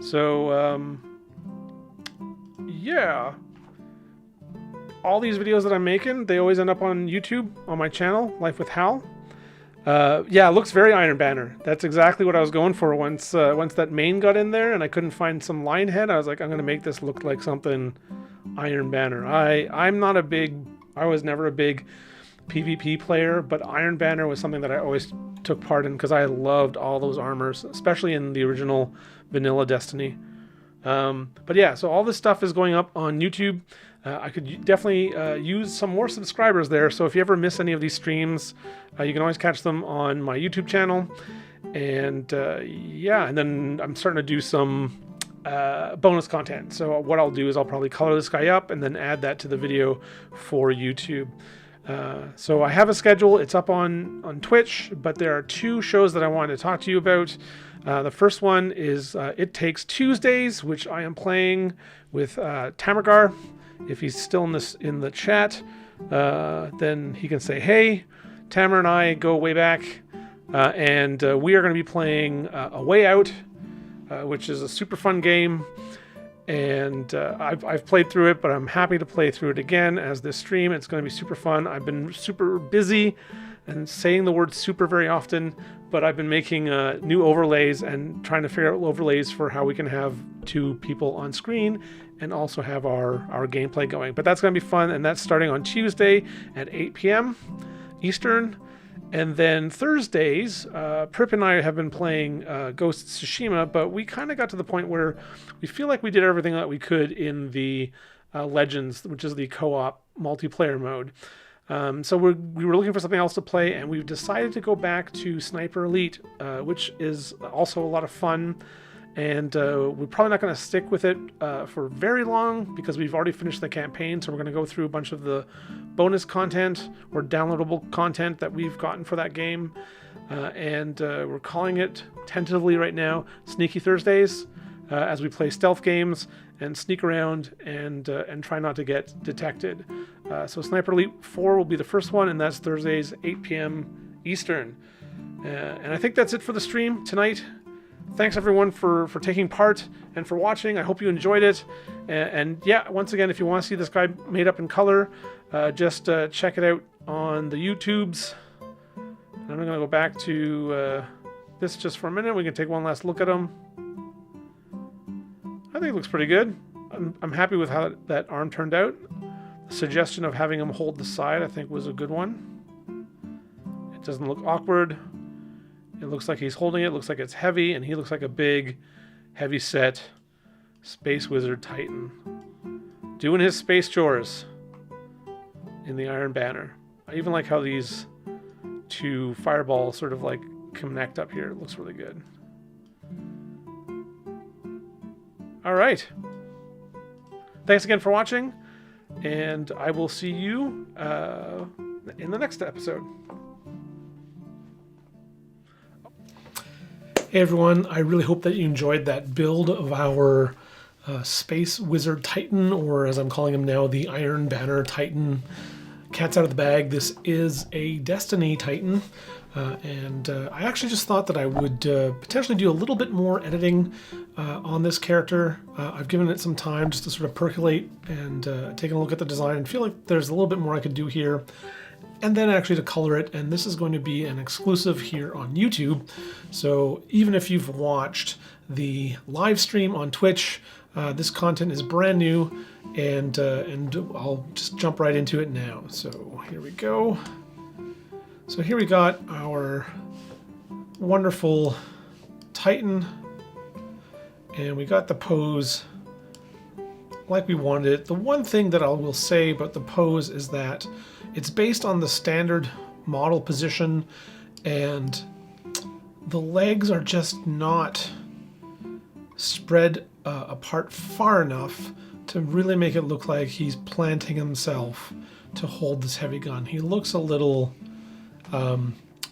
So, yeah. All these videos that I'm making, they always end up on YouTube, on my channel, Life with Hal. Yeah, it looks very Iron Banner. That's exactly what I was going for once that mane got in there and I couldn't find some line head. I was like, I'm going to make this look like something Iron Banner. I was never a big PvP player, but Iron Banner was something that I always took part in because I loved all those armors, especially in the original vanilla Destiny. But yeah, so all this stuff is going up on YouTube. I could definitely use some more subscribers there, so if you ever miss any of these streams, you can always catch them on my YouTube channel. And yeah, and then I'm starting to do some bonus content. So what I'll do is I'll probably color this guy up and then add that to the video for YouTube. So I have a schedule. It's up on Twitch, but there are two shows that I wanted to talk to you about. The first one is It Takes Tuesdays, which I am playing with Tamargar. If he's still in the chat, then he can say hey. Tamar and I go way back, and we are going to be playing A Way Out, which is a super fun game. And I've played through it, but I'm happy to play through it again as this stream. It's going to be super fun. I've been super busy and saying the word super very often, but I've been making new overlays and trying to figure out overlays for how we can have two people on screen and also have our gameplay going. But that's going to be fun, and that's starting on Tuesday at 8 p.m. Eastern. And then Thursdays, Prip and I have been playing Ghost of Tsushima, but we kind of got to the point where we feel like we did everything that we could in the Legends, which is the co-op multiplayer mode. So we were looking for something else to play, and we've decided to go back to Sniper Elite, which is also a lot of fun. And we're probably not going to stick with it for very long because we've already finished the campaign. So we're going to go through a bunch of the bonus content or downloadable content that we've gotten for that game. And we're calling it tentatively right now Sneaky Thursdays as we play stealth games and sneak around and try not to get detected. So Sniper Elite 4 will be the first one, and that's Thursdays, 8 p.m. Eastern. And I think that's it for the stream tonight. Thanks everyone for taking part and for watching. I hope you enjoyed it. And yeah, once again, if you want to see this guy made up in color, just check it out on the YouTubes. And I'm going to go back to this just for a minute. We can take one last look at him. I think it looks pretty good. I'm happy with how that arm turned out. The suggestion of having him hold the side, I think, was a good one. It doesn't look awkward. It looks like he's holding it. It looks like it's heavy, and he looks like a big, heavy-set Space Wizard Titan. Doing his space chores in the Iron Banner. I even like how these two fireballs sort of like connect up here. It looks really good. All right. Thanks again for watching, and I will see you in the next episode. Hey everyone, I really hope that you enjoyed that build of our Space Wizard Titan, or as I'm calling him now, the Iron Banner Titan. Cat's out of the bag. This is a Destiny Titan. I actually just thought that I would potentially do a little bit more editing on this character. I've given it some time just to sort of percolate and taking a look at the design and feel like there's a little bit more I could do here. And then actually to color it, and this is going to be an exclusive here on YouTube. So even if you've watched the live stream on Twitch, this content is brand new, and I'll just jump right into it now. So here we go. So here we got our wonderful Titan, and we got the pose like we wanted it. The one thing that I will say about the pose is that it's based on the standard model position, and the legs are just not spread apart far enough to really make it look like he's planting himself to hold this heavy gun. He looks a little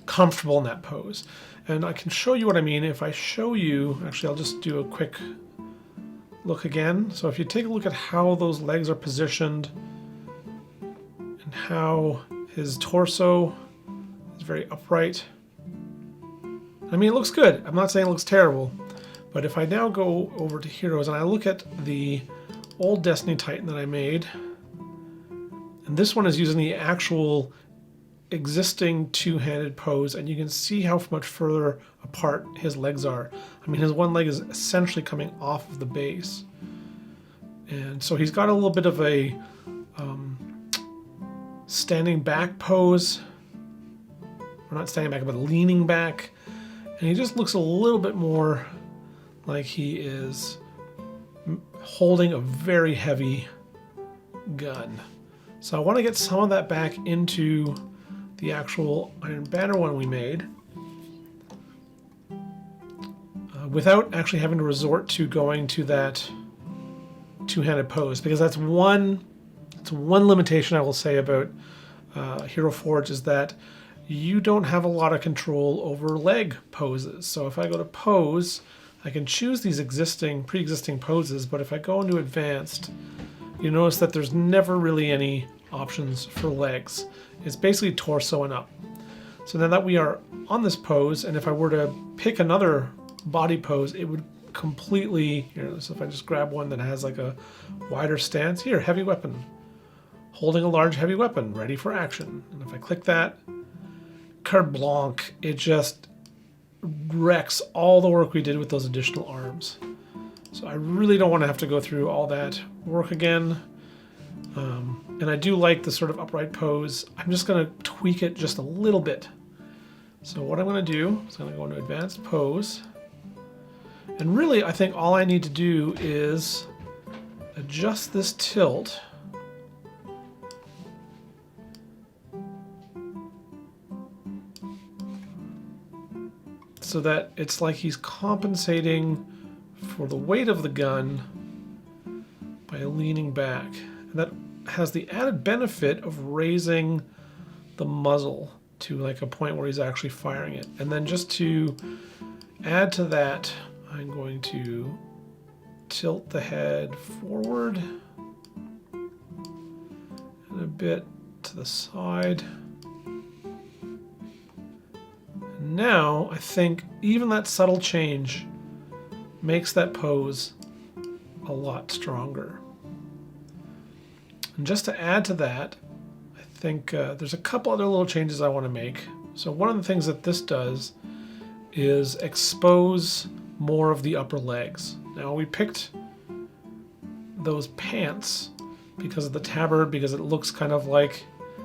comfortable in that pose. And I can show you what I mean. If I show you, actually I'll just do a quick look again. So if you take a look at how those legs are positioned and how his torso is very upright. I mean, it looks good. I'm not saying it looks terrible. But if I now go over to Heroes and I look at the old Destiny Titan that I made, and this one is using the actual existing two-handed pose, and you can see how much further apart his legs are. I mean, his one leg is essentially coming off of the base. And so he's got a little bit of a standing back pose. Or not standing back, but leaning back. And he just looks a little bit more like he is holding a very heavy gun. So I want to get some of that back into the actual Iron Banner one we made without actually having to resort to going to that two-handed pose, because that's one limitation I will say about Hero Forge, is that you don't have a lot of control over leg poses. So if I go to pose, I can choose these pre-existing poses, but if I go into advanced, you notice that there's never really any options for legs. It's basically torso and up. So now that we are on this pose, and if I were to pick another body pose, it would completely, here, so if I just grab one that has like a wider stance, here, heavy weapon, holding a large heavy weapon, ready for action. And if I click that, carte blanche, it just wrecks all the work we did with those additional arms. So I really don't want to have to go through all that work again. And I do like the sort of upright pose. I'm just going to tweak it just a little bit. So what I'm going to do is I'm going to go into advanced pose. And really, I think all I need to do is adjust this tilt so that it's like he's compensating for the weight of the gun by leaning back. And that has the added benefit of raising the muzzle to like a point where he's actually firing it. And then just to add to that, I'm going to tilt the head forward and a bit to the side. And now I think even that subtle change makes that pose a lot stronger. And just to add to that, I think there's a couple other little changes I want to make. So one of the things that this does is expose more of the upper legs. Now we picked those pants because of the tabard, because it looks kind of like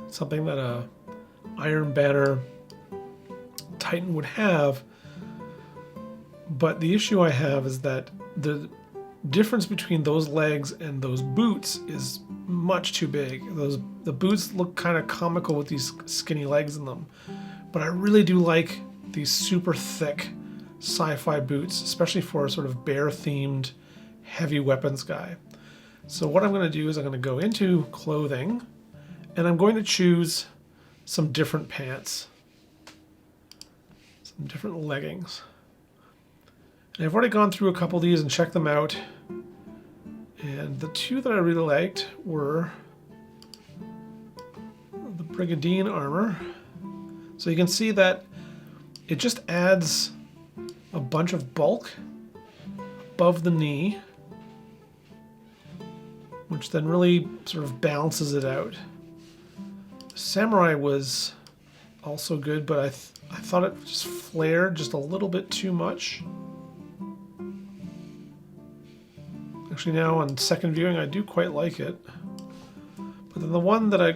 something that a Iron Banner Titan would have. But the issue I have is that the difference between those legs and those boots is much too big. The boots look kind of comical with these skinny legs in them. But I really do like these super thick sci-fi boots, especially for a sort of bear-themed heavy weapons guy. So what I'm going to do is I'm going to go into clothing, and I'm going to choose some different pants, some different leggings. And I've already gone through a couple of these and checked them out. And the two that I really liked were the Brigandine armor. So you can see that it just adds a bunch of bulk above the knee, which then really sort of balances it out. Samurai was also good, but I thought it just flared just a little bit too much. Actually, now on second viewing, I do quite like it. But then the one that I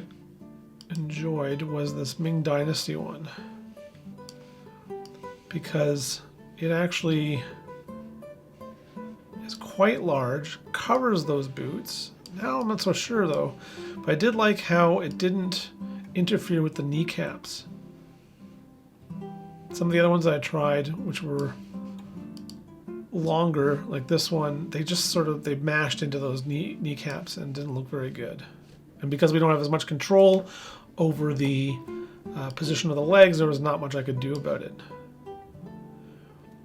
enjoyed was this Ming Dynasty one, because it actually is quite large, covers those boots. Now I'm not so sure though, but I did like how it didn't interfere with the kneecaps. Some of the other ones I tried, which were longer, like this one, they just sort of, they mashed into those kneecaps and didn't look very good. And because we don't have as much control over the position of the legs, there was not much I could do about it.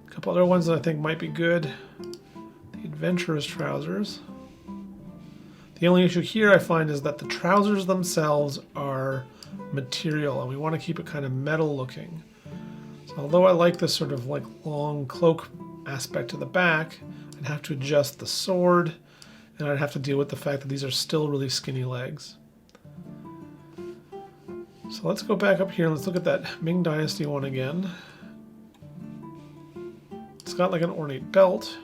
A couple other ones that I think might be good. The Adventurer's trousers. The only issue here I find is that the trousers themselves are material, and we want to keep it kind of metal looking. So although I like this sort of like long cloak aspect to the back, I'd have to adjust the sword, and I'd have to deal with the fact that these are still really skinny legs. So let's go back up here and let's look at that Ming Dynasty one again. It's got like an ornate belt,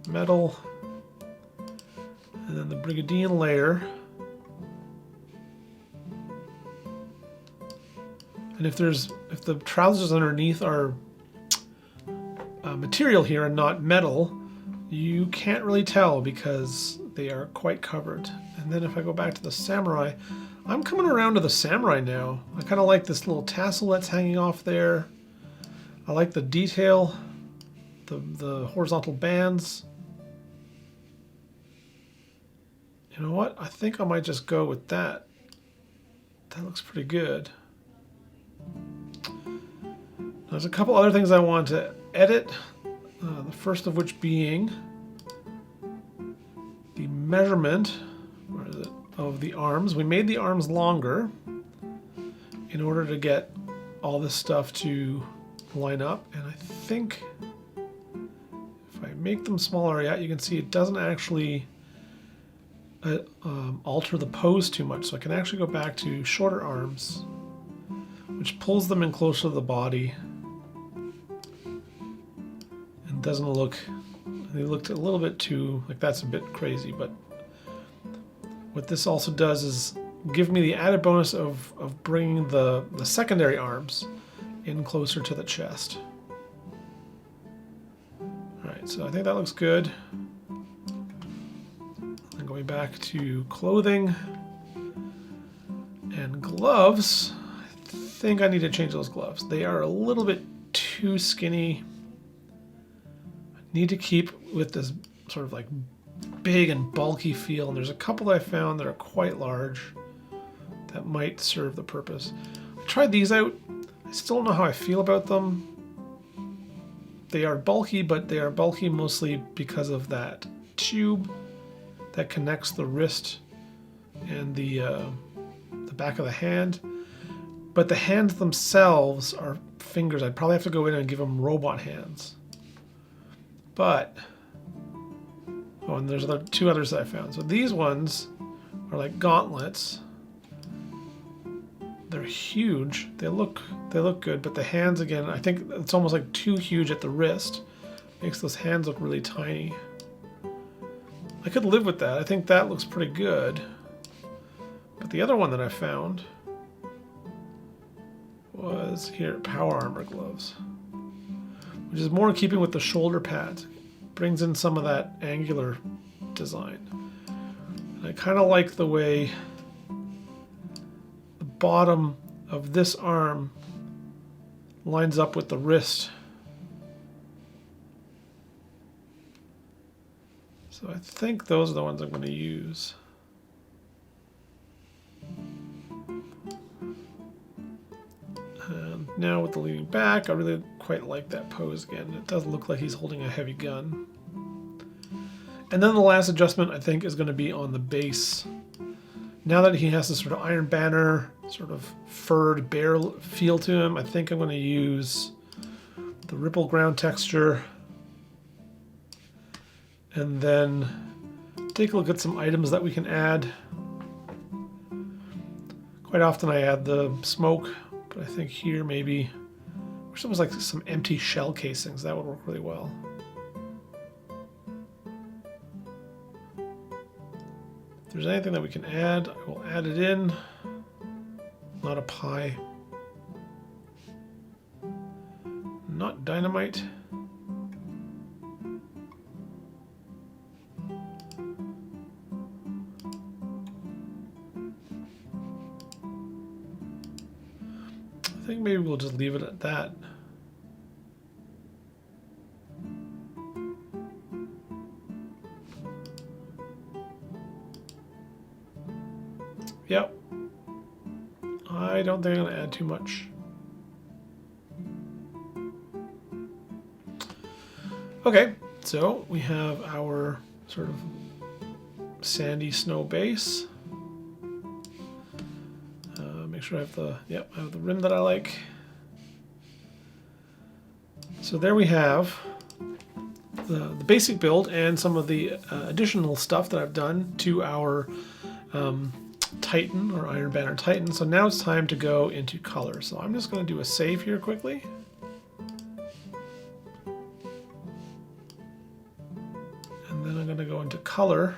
metal, and then the Brigadian layer. And if the trousers underneath are material here and not metal, you can't really tell because they are quite covered. And then if I go back to the Samurai, I'm coming around to the Samurai now. I kind of like this little tassel that's hanging off there. I like the detail, the horizontal bands. You know what? I think I might just go with that. That looks pretty good. There's a couple other things I want to edit. The first of which being the measurement, where is it, of the arms. We made the arms longer in order to get all this stuff to line up, and I think if I make them smaller, yeah, you can see it doesn't actually alter the pose too much. So I can actually go back to shorter arms, which pulls them in closer to the body and doesn't look, they looked a little bit too, like that's a bit crazy, but what this also does is give me the added bonus of bringing the secondary arms in closer to the chest. Alright, so I think that looks good. And going back to clothing and gloves, I think I need to change those gloves. They are a little bit too skinny. I need to keep with this sort of like big and bulky feel, and there's a couple that I found that are quite large that might serve the purpose. I tried these out. I still don't know how I feel about them. They are bulky, but they are bulky mostly because of that tube that connects the wrist and the back of the hand. But the hands themselves are fingers. I'd probably have to go in and give them robot hands. But, oh, and there's two others that I found. So these ones are like gauntlets. They're huge. They look good, but the hands, again, I think it's almost like too huge at the wrist. Makes those hands look really tiny. I could live with that. I think that looks pretty good. But the other one that I found was here, power armor gloves, which is more in keeping with the shoulder pads. Brings in some of that angular design. And I kind of like the way the bottom of this arm lines up with the wrist. So I think those are the ones I'm going to use. And now with the leaning back, I really quite like that pose again. It does look like he's holding a heavy gun. And then the last adjustment, I think, is going to be on the base, Now that he has this sort of Iron Banner, sort of furred bear feel to him, I think I'm going to use the Ripple ground texture. And then take a look at some items that we can add. Quite often I add the smoke, but I think here maybe, I wish there was like some empty shell casings. That would work really well. If there's anything that we can add, I will add it in. Not a pie. Not dynamite. I think maybe we'll just leave it at that. Yep. I don't think I'm going to add too much. Okay, so we have our sort of sandy snow base. Make sure I have the, yep, I have the rim that I like. So there we have the basic build and some of the additional stuff that I've done to our Titan or Iron Banner Titan. So now it's time to go into color. So I'm just going to do a save here quickly. And then I'm going to go into color.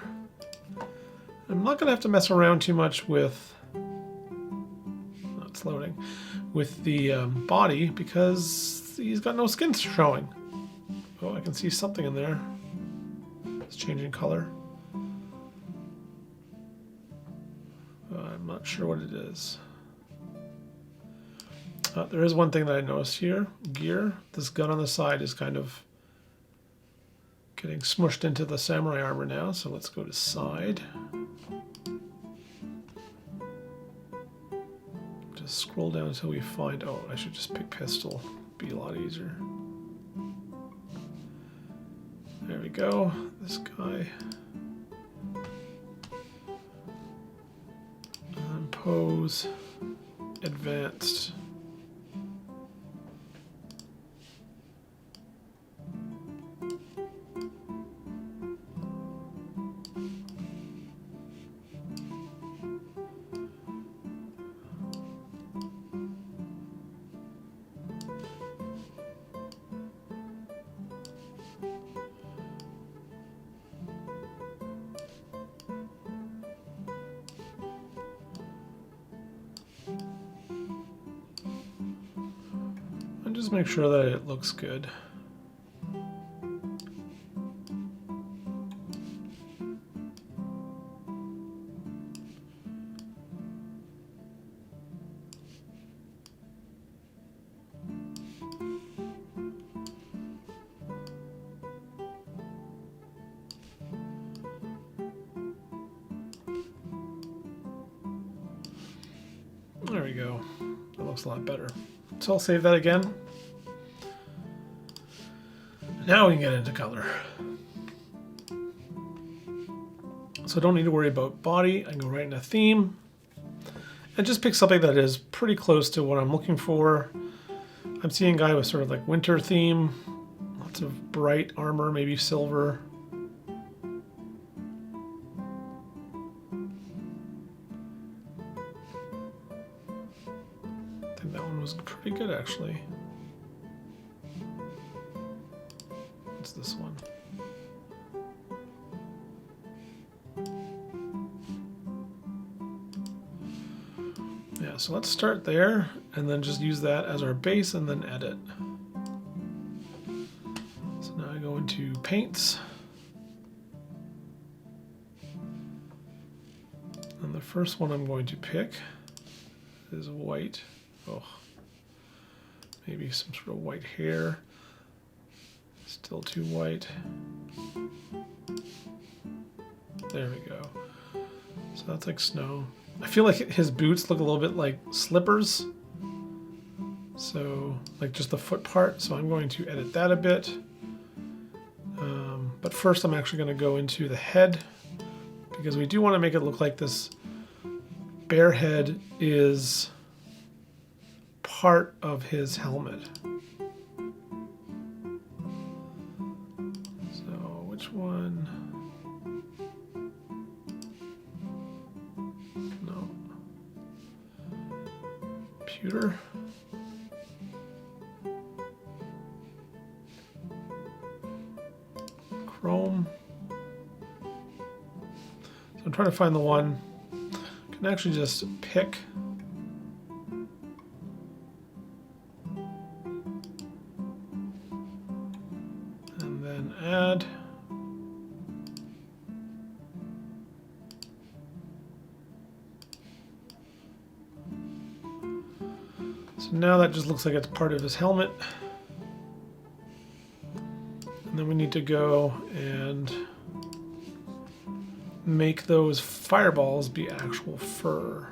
I'm not going to have to mess around too much with, it's loading, with the body because he's got no skin showing. Oh, I can see something in there. It's changing color. I'm not sure what it is. There is one thing that I noticed here. Gear. This gun on the side is kind of getting smushed into the samurai armor now. So let's go to side. Just scroll down until we find... Oh, I should just pick pistol. Be a lot easier. There we go. This guy. Pose, advanced. Just make sure that it looks good. There we go. That looks a lot better. So I'll save that again. Now we can get into color. So I don't need to worry about body. I can go right into theme and just pick something that is pretty close to what I'm looking for. I'm seeing a guy with sort of like winter theme, lots of bright armor, maybe silver. I think that one was pretty good actually. This one. Yeah, so let's start there and then just use that as our base and then edit. So now I go into paints. And the first one I'm going to pick is white. Oh, maybe some sort of white hair. Still too white. There we go. So that's like snow. I feel like his boots look a little bit like slippers. So like just the foot part. So I'm going to edit that a bit. But first I'm actually going to go into the head because we do want to make it look like this bear head is part of his helmet. So which one? No. Pewter. Chrome. So I'm trying to find the one. I can actually just pick. And then add. So now that just looks like it's part of his helmet. And then we need to go and make those fireballs be actual fur.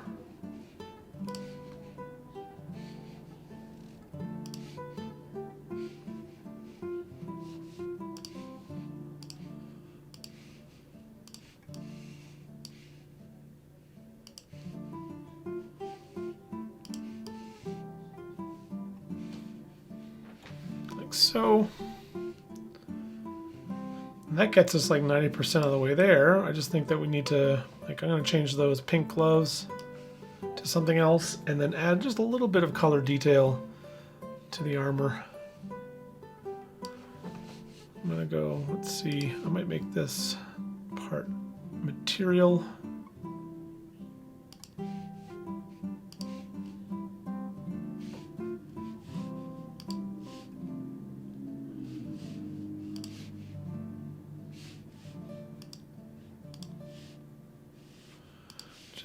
Like so. And that gets us like 90% of the way there. I just think that we need to, like, I'm going to change those pink gloves to something else and then add just a little bit of color detail to the armor. I'm going to go, let's see, I might make this part material.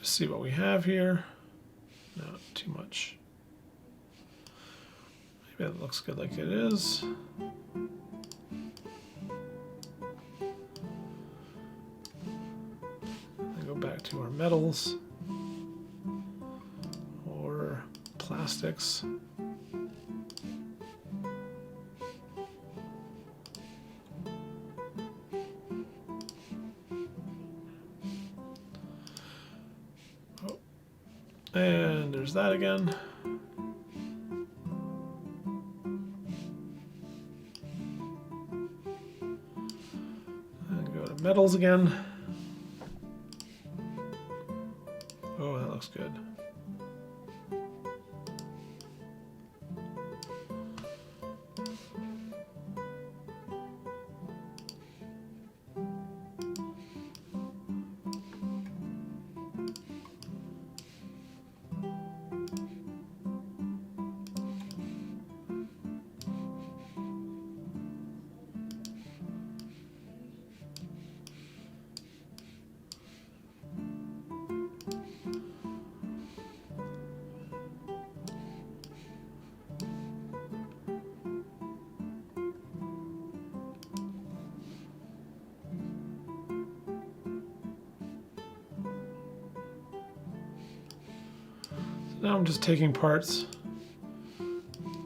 See what we have here. No, too much. Maybe it looks good like it is. Then go back to our metals or plastics. And there's that again. And go to metals again. Oh, that looks good. Now I'm just taking parts,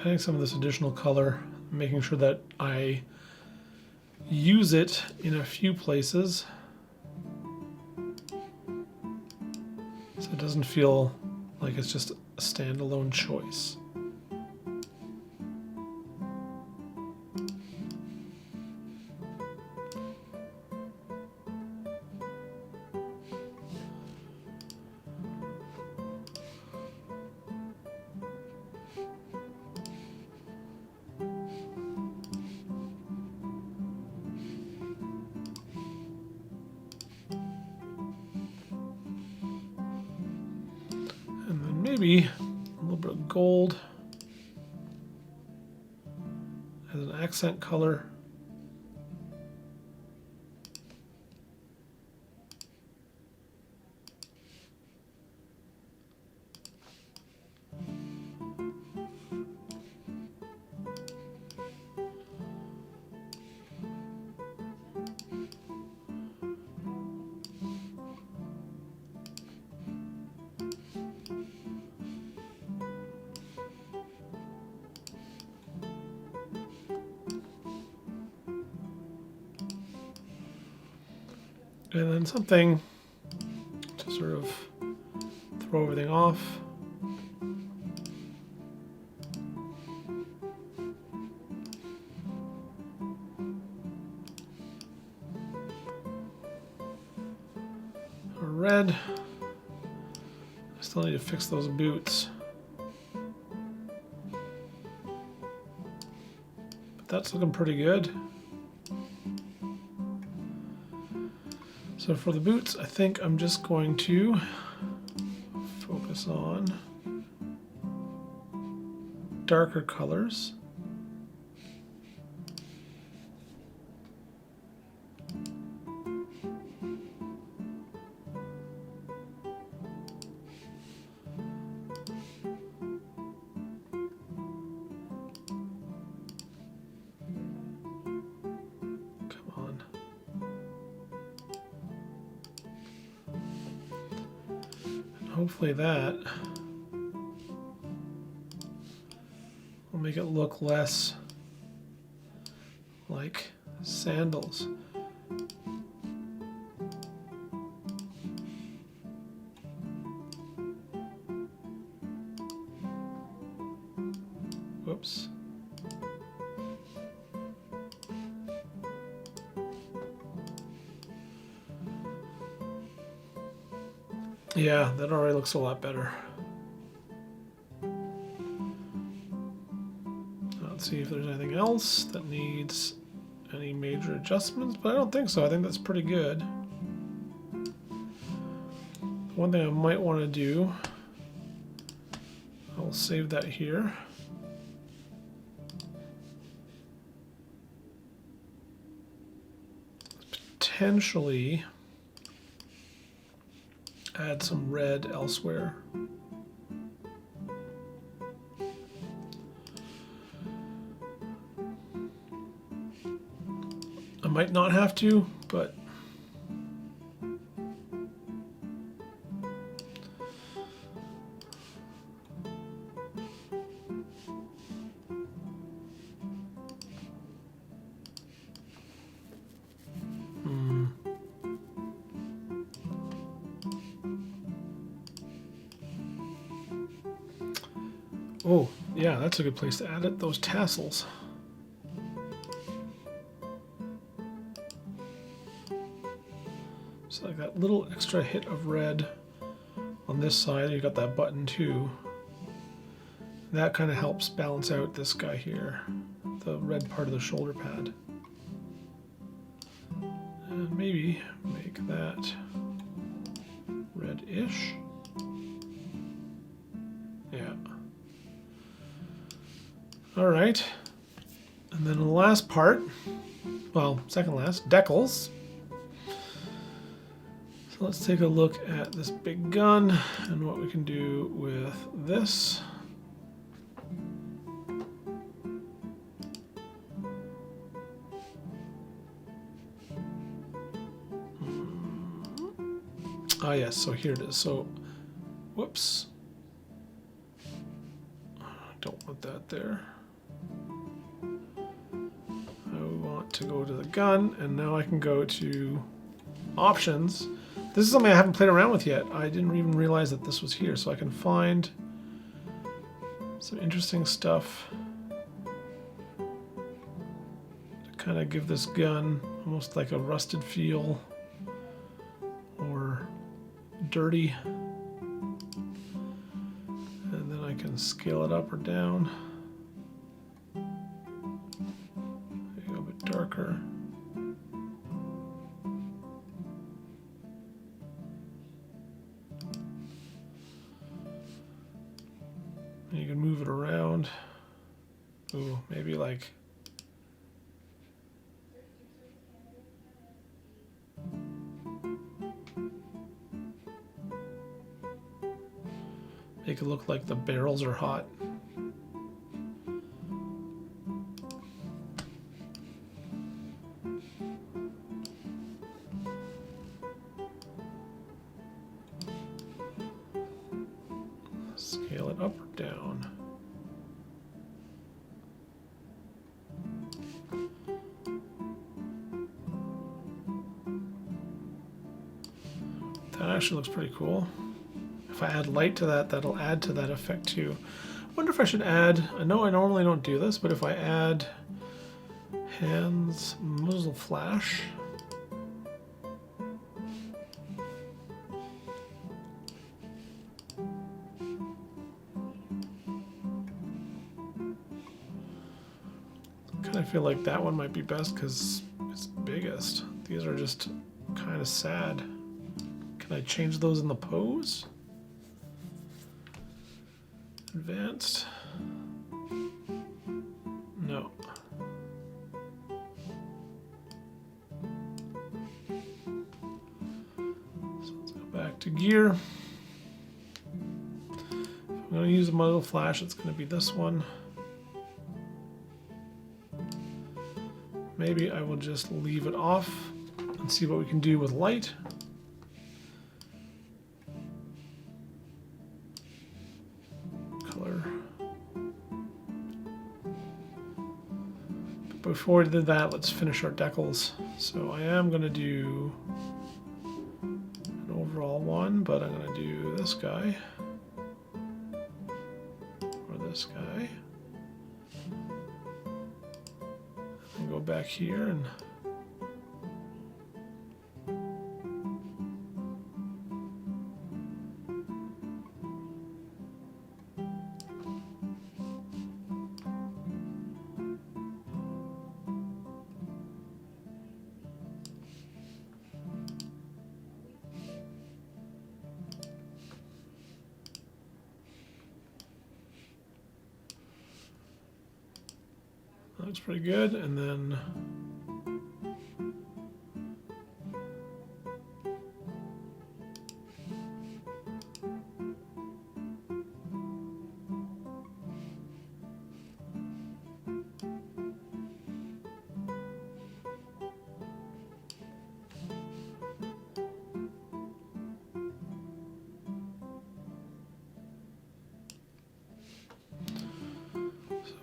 adding some of this additional color, making sure that I use it in a few places so it doesn't feel like it's just a standalone choice. Maybe a little bit of gold as an accent color. And then something to sort of throw everything off. Red. I still need to fix those boots. But that's looking pretty good. So for the boots, I think I'm just going to focus on darker colors. Hopefully that will make it look less like sandals. Whoops. Yeah, that already looks a lot better. Let's see if there's anything else that needs any major adjustments, but I don't think so. I think that's pretty good. One thing I might want to do, I'll save that here. Potentially add some red elsewhere. I might not have to, but oh, yeah, that's a good place to add it, those tassels. So like that little extra hit of red on this side, you got that button too. That kind of helps balance out this guy here, the red part of the shoulder pad. And maybe make that red-ish. Yeah. All right. And then the last part, well, second last, decals. So let's take a look at this big gun and what we can do with this. Ah, yes, so here it is. So, whoops. Don't want that there. I want to go to the gun, and now I can go to options. This is something I haven't played around with yet. I didn't even realize that this was here, so I can find some interesting stuff to kind of give this gun almost like a rusted feel or dirty. And then I can scale it up or down. Maybe a bit darker. And you can move it around. Ooh, maybe like make it look like the barrels are hot. Scale it up or down. That actually looks pretty cool. If if I add light to that, that'll add to that effect too. I wonder if I should add, I know I normally don't do this, but if I add hands muzzle flash. I feel like that one might be best because it's biggest. These are just kind of sad. Can I change those in the pose? Advanced. No. So let's go back to gear. If I'm going to use a muzzle flash, it's going to be this one. Maybe I will just leave it off and see what we can do with light. Color. But before we did that, let's finish our decals. So I am going to do an overall one, but I'm going to do this guy or this guy. Go back here and looks pretty good, and then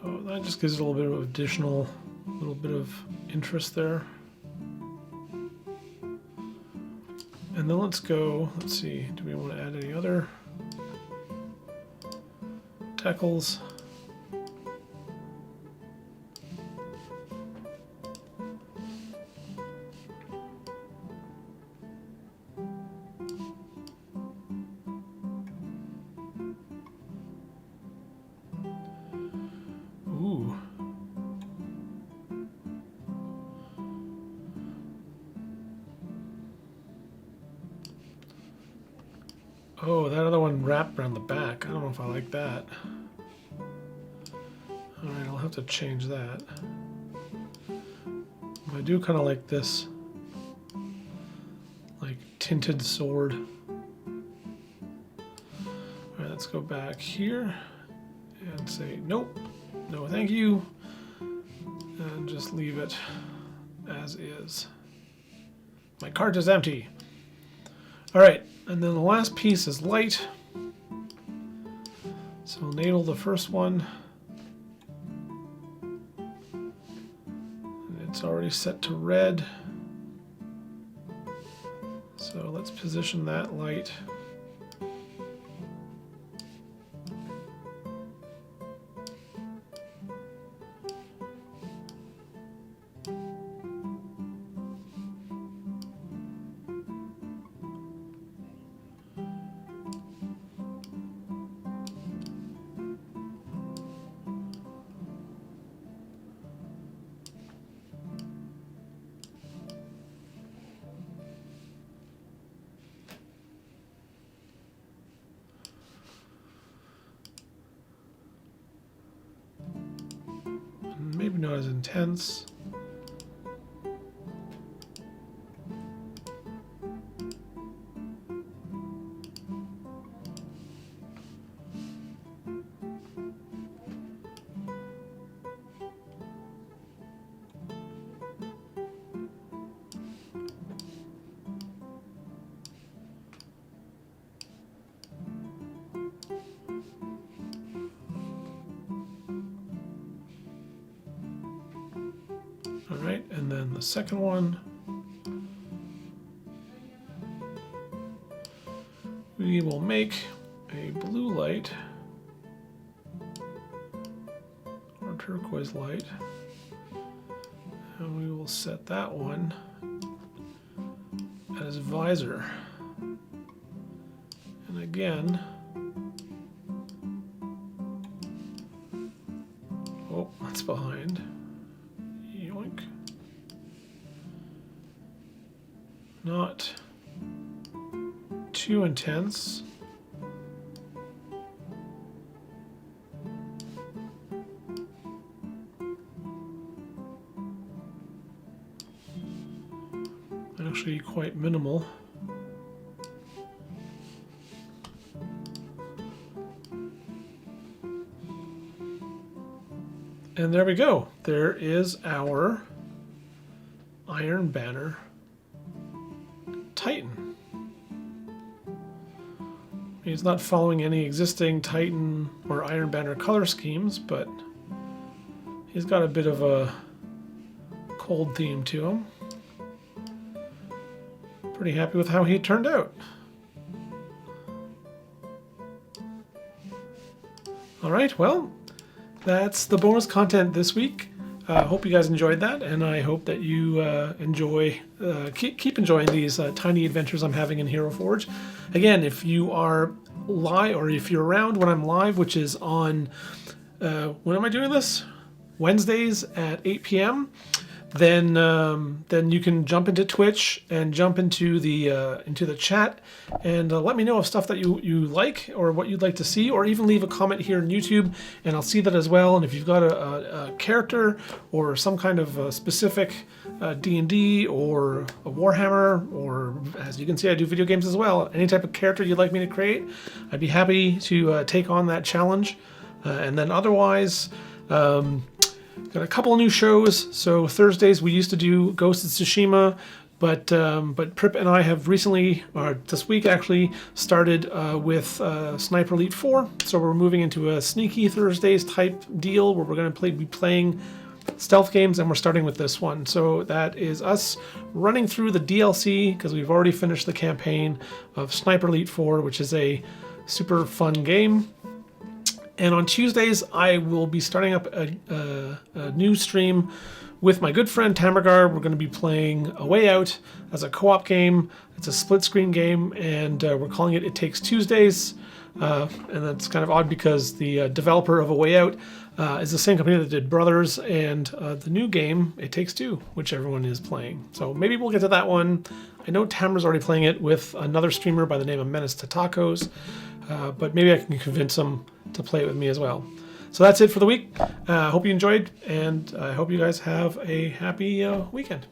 so that just gives it a little bit of additional, little bit of interest there. And then let's go, let's see, do we want to add any other decals? Ooh. Oh, that other one wrapped around the back. I don't know if I like that. Alright, I'll have to change that. I do kind of like this, like, tinted sword. Alright, let's go back here and say, nope, no thank you, and just leave it as is. My cart is empty. Alright, and then the last piece is light. So I'll enable the first one. And it's already set to red. So let's position that light. Maybe not as intense. All right, and then the second one, we will make a blue light or turquoise light, and we will set that one as visor. And again, oh, that's behind. Yoink. Not too intense. Actually quite minimal. And there we go. There is our Iron Banner Titan. He's not following any existing Titan or Iron Banner color schemes, but he's got a bit of a cold theme to him. Pretty happy with how he turned out. All right, well, that's the bonus content this week. I hope you guys enjoyed that, and I hope that you keep enjoying these tiny adventures I'm having in Hero Forge. Again, if you are live, or if you're around when I'm live, which is on, when am I doing this? Wednesdays at 8 p.m., then you can jump into Twitch and jump into the chat and let me know of stuff that you like or what you'd like to see, or even leave a comment here on YouTube and I'll see that as well. And if you've got a character or some kind of specific D&D or a Warhammer, or as you can see I do video games as well, any type of character you'd like me to create, I'd be happy to take on that challenge. And then otherwise, got a couple of new shows. So Thursdays we used to do Ghost of Tsushima, but Prip and I have recently, or this week actually, started with Sniper Elite 4. So we're moving into a sneaky Thursdays type deal where we're going to be playing stealth games, and we're starting with this one. So that is us running through the DLC, because we've already finished the campaign of Sniper Elite 4, which is a super fun game. And on Tuesdays, I will be starting up a new stream with my good friend Tamargar. We're going to be playing A Way Out as a co-op game. It's a split-screen game, and we're calling it It Takes Tuesdays. And that's kind of odd because the developer of A Way Out is the same company that did Brothers and the new game, It Takes Two, which everyone is playing. So maybe we'll get to that one. I know Tamar's already playing it with another streamer by the name of Menace to Tacos, but maybe I can convince him to play it with me as well. So that's it for the week. Hope you enjoyed, and I hope you guys have a happy weekend.